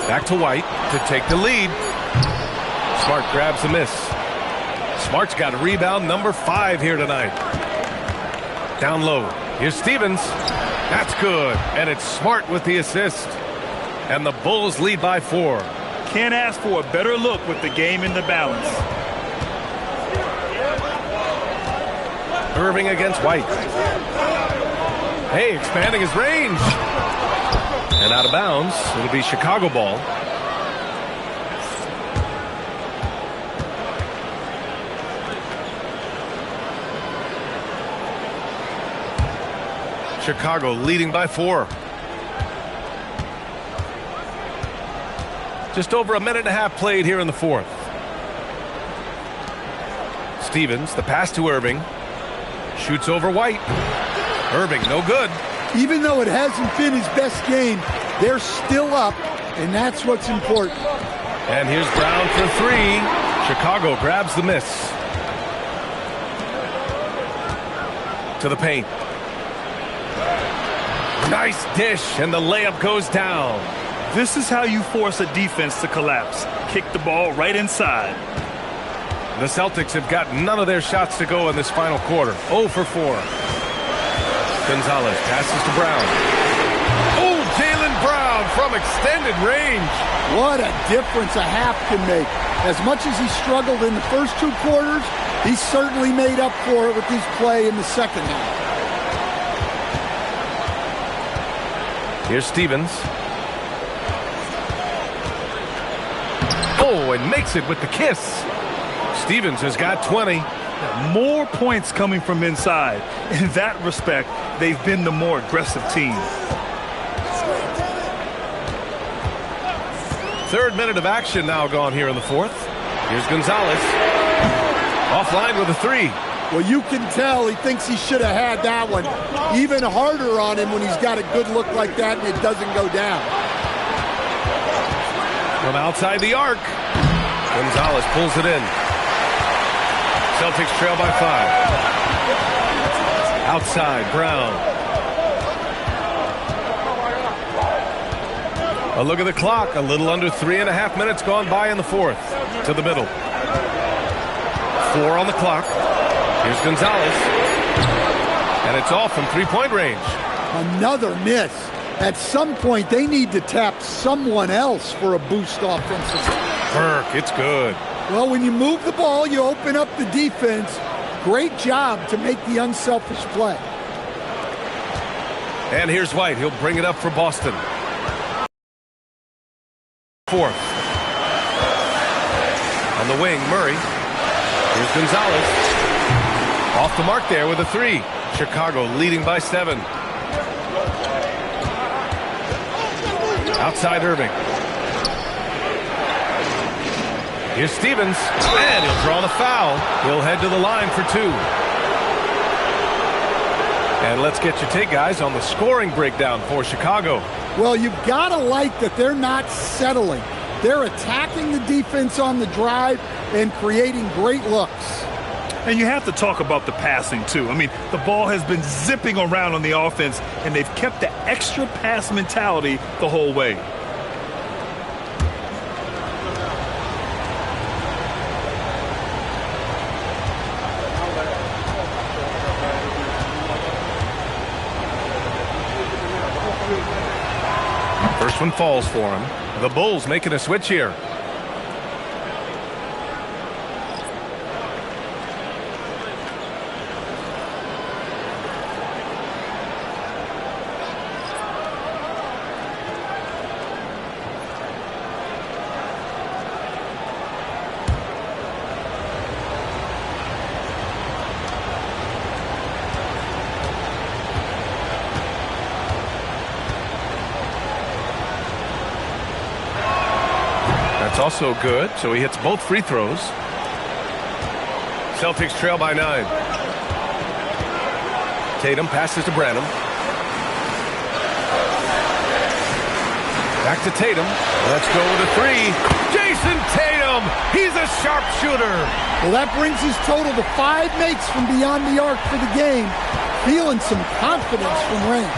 Back to White to take the lead. Smart grabs the miss. Smart's got rebound number 5 here tonight. Down low. Here's Stevens. That's good. And it's Smart with the assist. And the Bulls lead by 4. Can't ask for a better look with the game in the balance. Irving against White. Hey, expanding his range. And out of bounds. It'll be Chicago ball. Chicago leading by 4. Just over a minute and a half played here in the fourth. Stevens, the pass to Irving. Shoots over White. Irving, no good. Even though it hasn't been his best game, they're still up, and that's what's important. And here's Brown for 3. Chicago grabs the miss. To the paint. Nice dish, and the layup goes down. This is how you force a defense to collapse. Kick the ball right inside. The Celtics have got none of their shots to go in this final quarter. 0 for 4. Gonzalez passes to Brown. Oh, Jaylen Brown from extended range. What a difference a half can make. As much as he struggled in the first 2 quarters, he certainly made up for it with his play in the second half. Here's Stevens. Oh, and makes it with the kiss. Stevens has got 20. More points coming from inside. In that respect, they've been the more aggressive team. Third minute of action now gone here in the fourth. Here's Gonzalez. Offline with a 3. Well, you can tell he thinks he should have had that one. Even harder on him when he's got a good look like that and it doesn't go down. From outside the arc, Gonzalez pulls it in. Celtics trail by 5. Outside, Brown. A look at the clock. A little under 3.5 minutes gone by in the fourth. To the middle. 4 on the clock. Here's Gonzalez. And it's off from three-point range. Another miss. At some point, they need to tap someone else for a boost offensively. Burke, it's good. Well, when you move the ball, you open up the defense. Great job to make the unselfish play. And here's White. He'll bring it up for Boston. Fourth. On the wing, Murray. Here's Gonzalez. Off the mark there with a 3. Chicago leading by 7. Outside Irving. Here's Stevens, and he'll draw the foul. He'll head to the line for 2. And let's get your take, guys, on the scoring breakdown for Chicago. Well, you've got to like that they're not settling. They're attacking the defense on the drive and creating great looks. And you have to talk about the passing, too. I mean, the ball has been zipping around on the offense, and they've kept the extra pass mentality the whole way. First one falls for him. The Bulls making a switch here. That's also good, so he hits both free throws. Celtics trail by 9. Tatum passes to Branham. Back to Tatum. Let's go with a 3. Jason Tatum! He's a sharpshooter! Well, that brings his total to 5 makes from beyond the arc for the game. Feeling some confidence from Rain.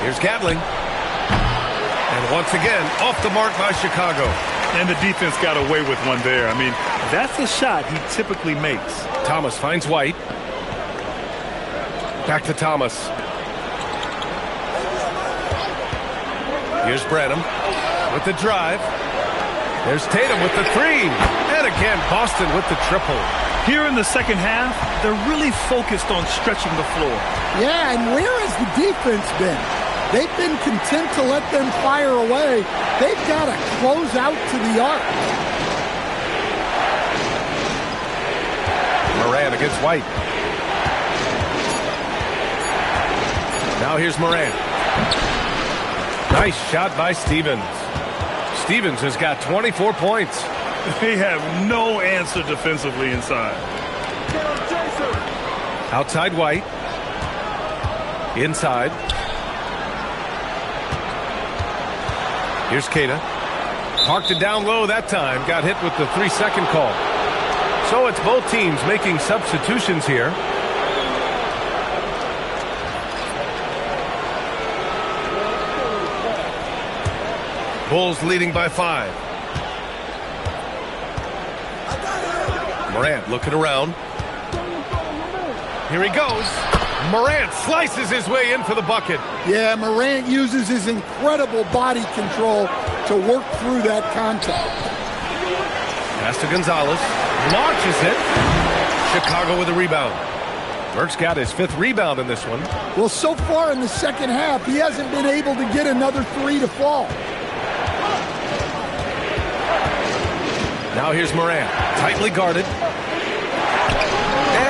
Here's Gatling. And once again, off the mark by Chicago. And the defense got away with one there. I mean, that's a shot he typically makes. Thomas finds White. Back to Thomas. Here's Branham with the drive. There's Tatum with the 3. And again, Boston with the triple. Here in the second half, they're really focused on stretching the floor. Yeah, and where has the defense been? They've been content to let them fire away. They've got to close out to the arc. Moran against White. Now here's Moran. Nice shot by Stevens. Stevens has got 24 points. They have no answer defensively inside. Outside White. Inside. Here's Keita. Parked it down low that time. Got hit with the 3-second call. So it's both teams making substitutions here. Bulls leading by 5. Morant looking around. Here he goes. Morant slices his way in for the bucket. Yeah, Morant uses his incredible body control to work through that contact. Pass to Gonzalez. Launches it. Chicago with a rebound. Burke's got his 5th rebound in this one. Well, so far in the second half, he hasn't been able to get another 3 to fall. Now here's Morant. Tightly guarded.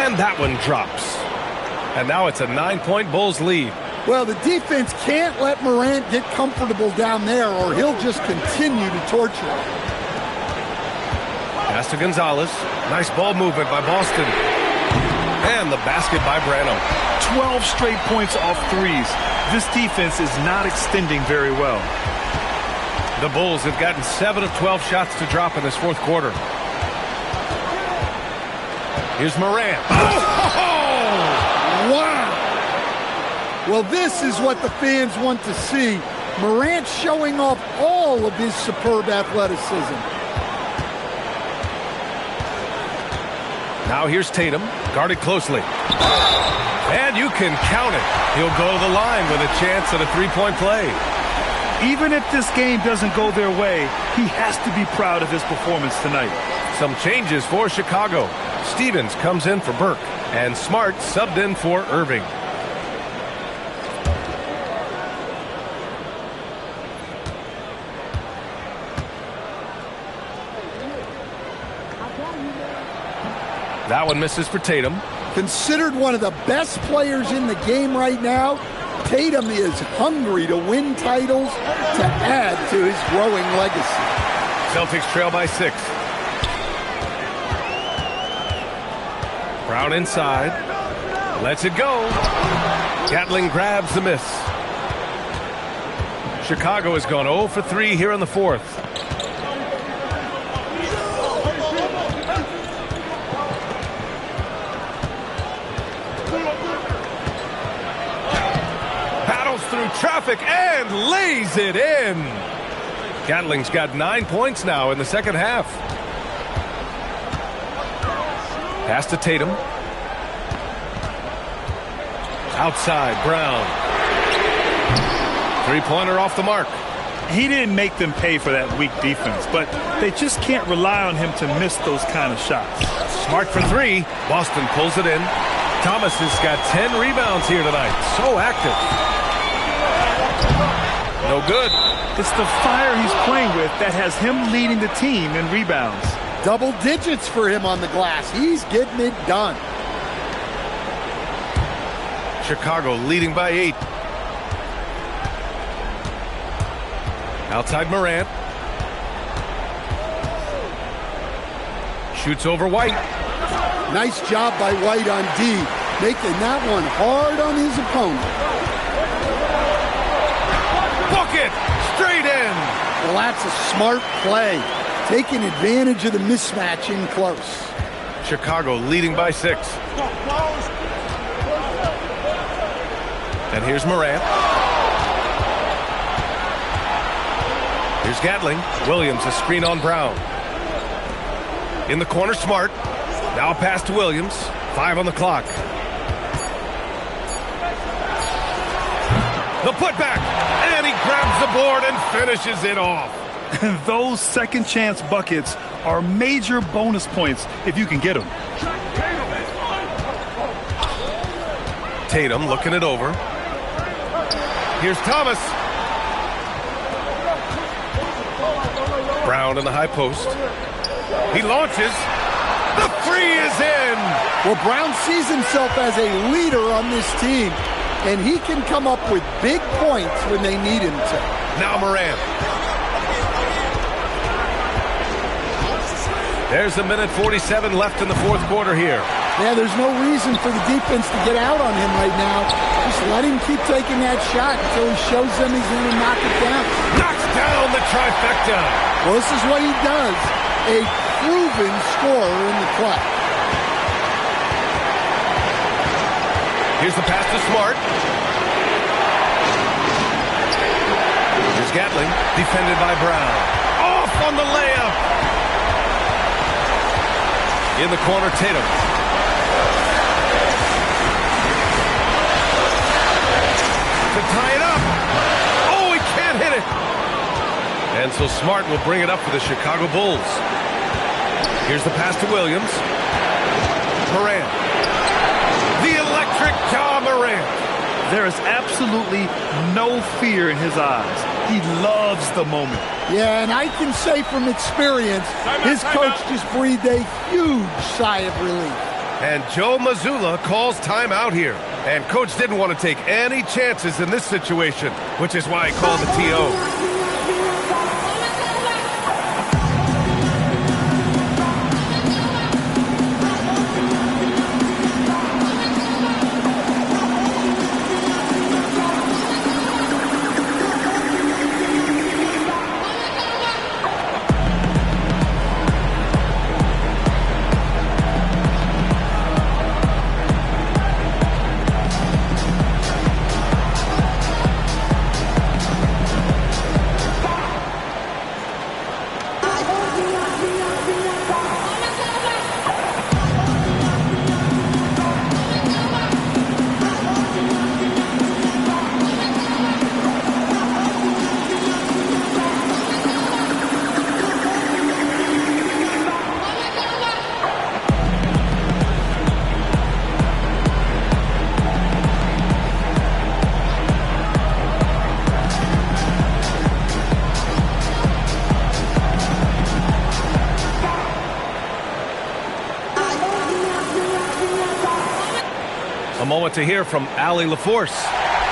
And that one drops. And now it's a 9-point Bulls lead. Well, the defense can't let Morant get comfortable down there or he'll just continue to torture him. Pass to Gonzalez. Nice ball movement by Boston. And the basket by Branham. 12 straight points off threes. This defense is not extending very well. The Bulls have gotten 7 of 12 shots to drop in this fourth quarter. Here's Morant. Oh! Wow! Well, this is what the fans want to see. Morant showing off all of his superb athleticism. Now here's Tatum, guarded closely. And you can count it. He'll go to the line with a chance at a three-point play. Even if this game doesn't go their way, he has to be proud of his performance tonight. Some changes for Chicago. Stevens comes in for Burke, and Smart subbed in for Irving. That one misses for Tatum. Considered one of the best players in the game right now, Tatum is hungry to win titles to add to his growing legacy. Celtics trail by 6. Brown inside. Lets it go. Gatling grabs the miss. Chicago has gone 0 for 3 here in the fourth. Through traffic and lays it in. Gatling's got 9 points now in the second half. Pass to Tatum. Outside, Brown. Three-pointer off the mark. He didn't make them pay for that weak defense, but they just can't rely on him to miss those kind of shots. Smart for 3. Boston pulls it in. Thomas has got 10 rebounds here tonight. So active. No good. It's the fire he's playing with that has him leading the team in rebounds. Double digits for him on the glass. He's getting it done. Chicago leading by 8. Outside Morant. Shoots over White. Nice job by White on D, making that one hard on his opponent. Bucket! Straight in! Well, that's a smart play. Taking advantage of the mismatch in close. Chicago leading by 6. And here's Morant. Here's Gatling. Williams, a screen on Brown. In the corner, Smart. Now a pass to Williams. 5 on the clock. The putback, and he grabs the board and finishes it off. Those second chance buckets are major bonus points if you can get them. Tatum looking it over. Here's Thomas. Brown in the high post. He launches. The three is in. Well, Brown sees himself as a leader on this team, and he can come up with big points when they need him to. Now Morant. There's a minute 47 left in the fourth quarter here. Yeah, there's no reason for the defense to get out on him right now. Just let him keep taking that shot until he shows them he's going to knock it down. Knocks down the trifecta. Well, this is what he does. A proven scorer in the clutch. Here's the pass to Smart. Here's Gatling, defended by Brown. Off on the layup. In the corner, Tatum. To tie it up. Oh, he can't hit it. And so Smart will bring it up for the Chicago Bulls. Here's the pass to Williams. Morant. The electric Ja Morant. There is absolutely no fear in his eyes. He loves the moment. Yeah, and I can say from experience, his coach just breathed a huge sigh of relief. And Joe Mazzulla calls timeout here. And coach didn't want to take any chances in this situation, which is why he called the TO. A moment to hear from Allie LaForce.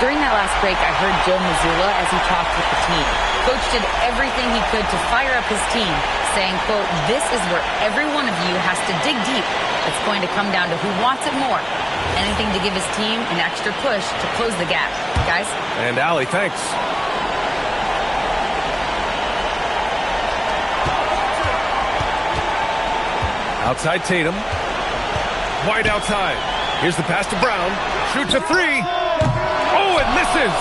During that last break, I heard Joe Mazzulla as he talked with the team. Coach did everything he could to fire up his team, saying, quote, "This is where every one of you has to dig deep. It's going to come down to who wants it more. Anything to give his team an extra push to close the gap." Guys? And Allie, thanks. Outside Tatum. White outside. Here's the pass to Brown. Shoots a three. Oh, it misses.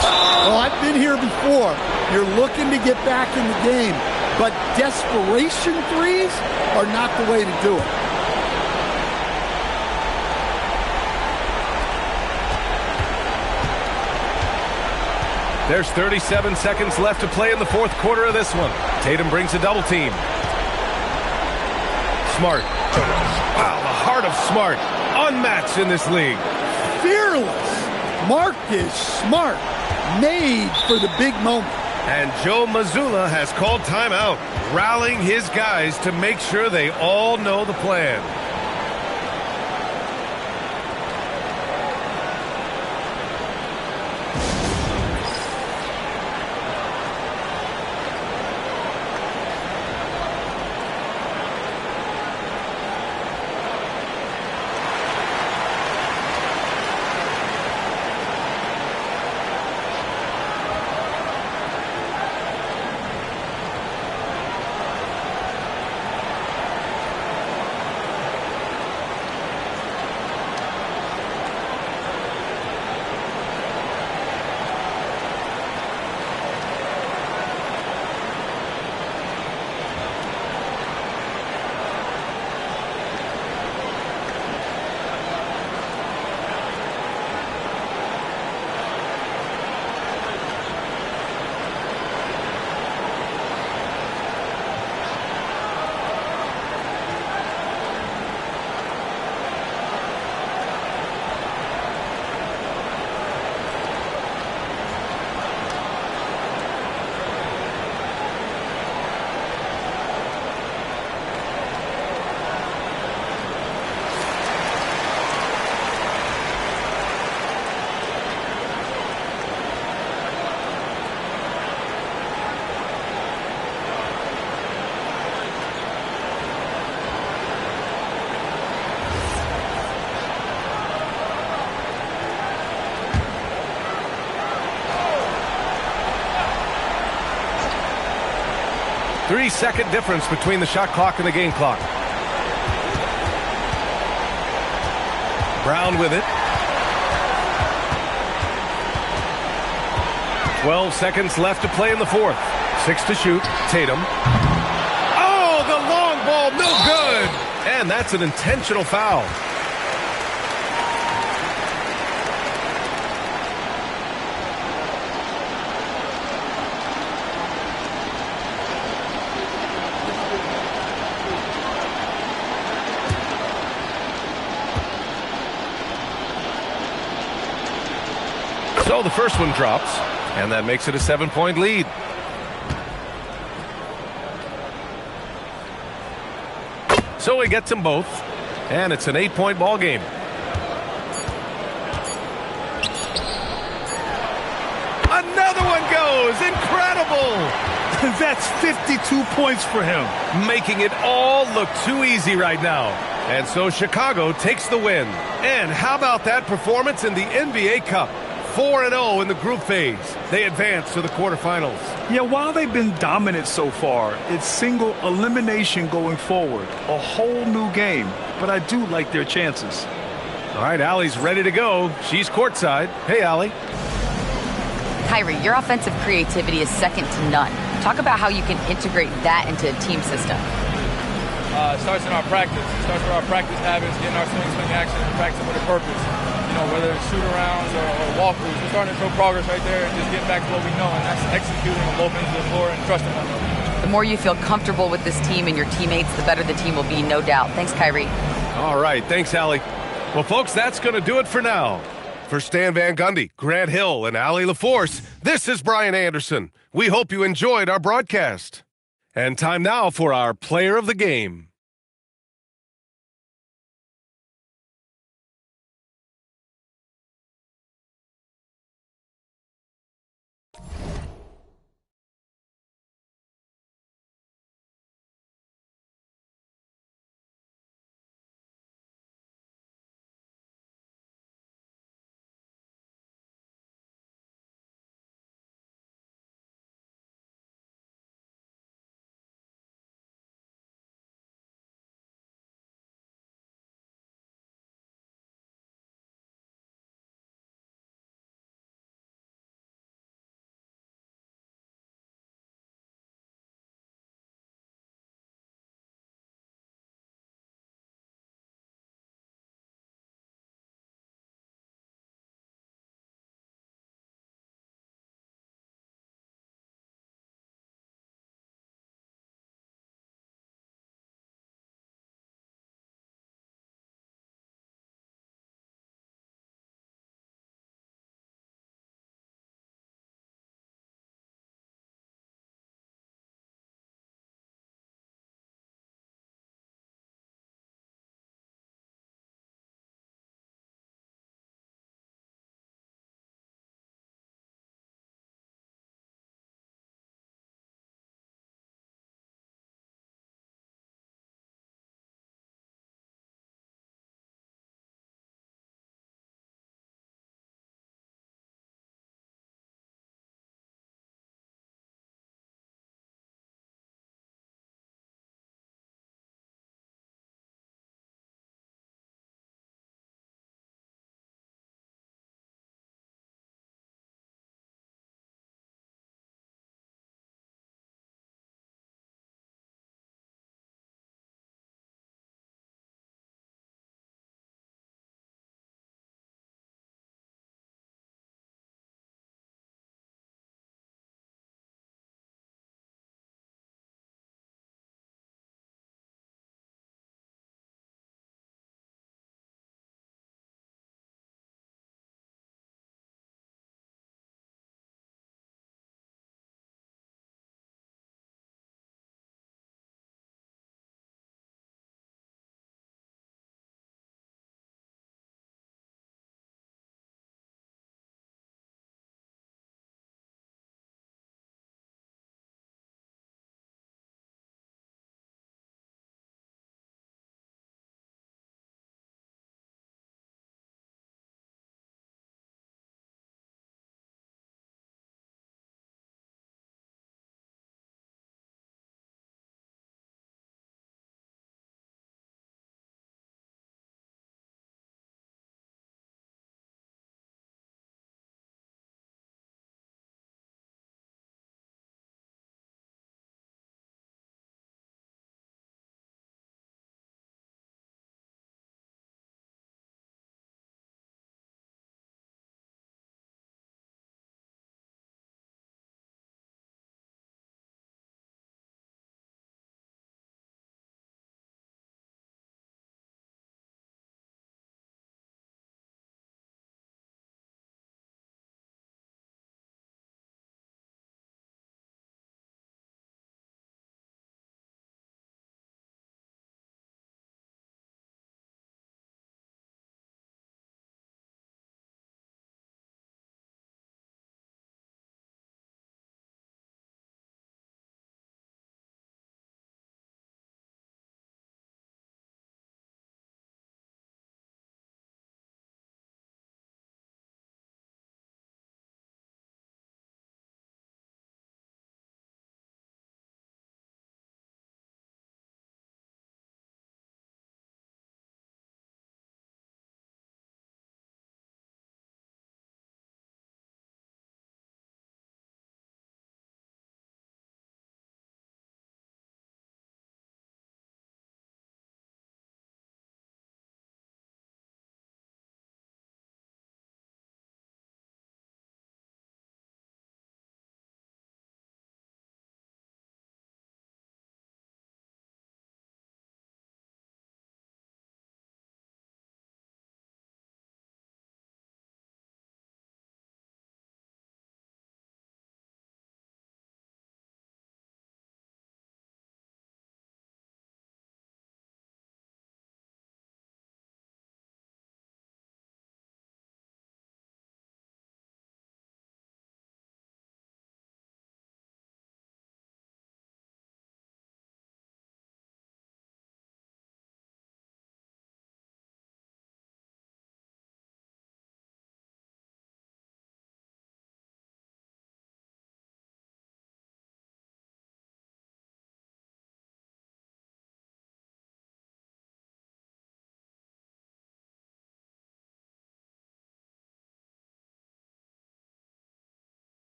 Well, I've been here before. You're looking to get back in the game, but desperation threes are not the way to do it. There's 37 seconds left to play in the fourth quarter of this one. Tatum brings a double team. Smart. Wow, the heart of Smart. Unmatched in this league. Fearless. Marcus Smart. Made for the big moment. And Joe Mazzulla has called timeout, rallying his guys to make sure they all know the plan. Three-second difference between the shot clock and the game clock. Brown with it. 12 seconds left to play in the fourth. 6 to shoot. Tatum. Oh, the long ball, no good. And that's an intentional foul. So the first one drops, and that makes it a 7-point lead. So he gets them both, and it's an 8-point ball game. Another one goes! Incredible! That's 52 points for him. Making it all look too easy right now. And so Chicago takes the win. And how about that performance in the NBA Cup? 4-0 in the group phase. They advance to the quarterfinals. Yeah, while they've been dominant so far, it's single elimination going forward. A whole new game. But I do like their chances. All right, Allie's ready to go. She's courtside. Hey, Allie. Kyrie, your offensive creativity is second to none. Talk about how you can integrate that into a team system. It starts in our practice. It starts with our practice habits, getting our swing action, and practicing with a purpose. You know, whether it's shoot-arounds or walkthroughs, we're starting to show progress right there and just getting back to what we know, and that's executing on both ends of the floor and trusting one another. The more you feel comfortable with this team and your teammates, the better the team will be, no doubt. Thanks, Kyrie. All right, thanks, Allie. Well, folks, that's going to do it for now. For Stan Van Gundy, Grant Hill, and Allie LaForce, this is Brian Anderson. We hope you enjoyed our broadcast. And time now for our player of the game.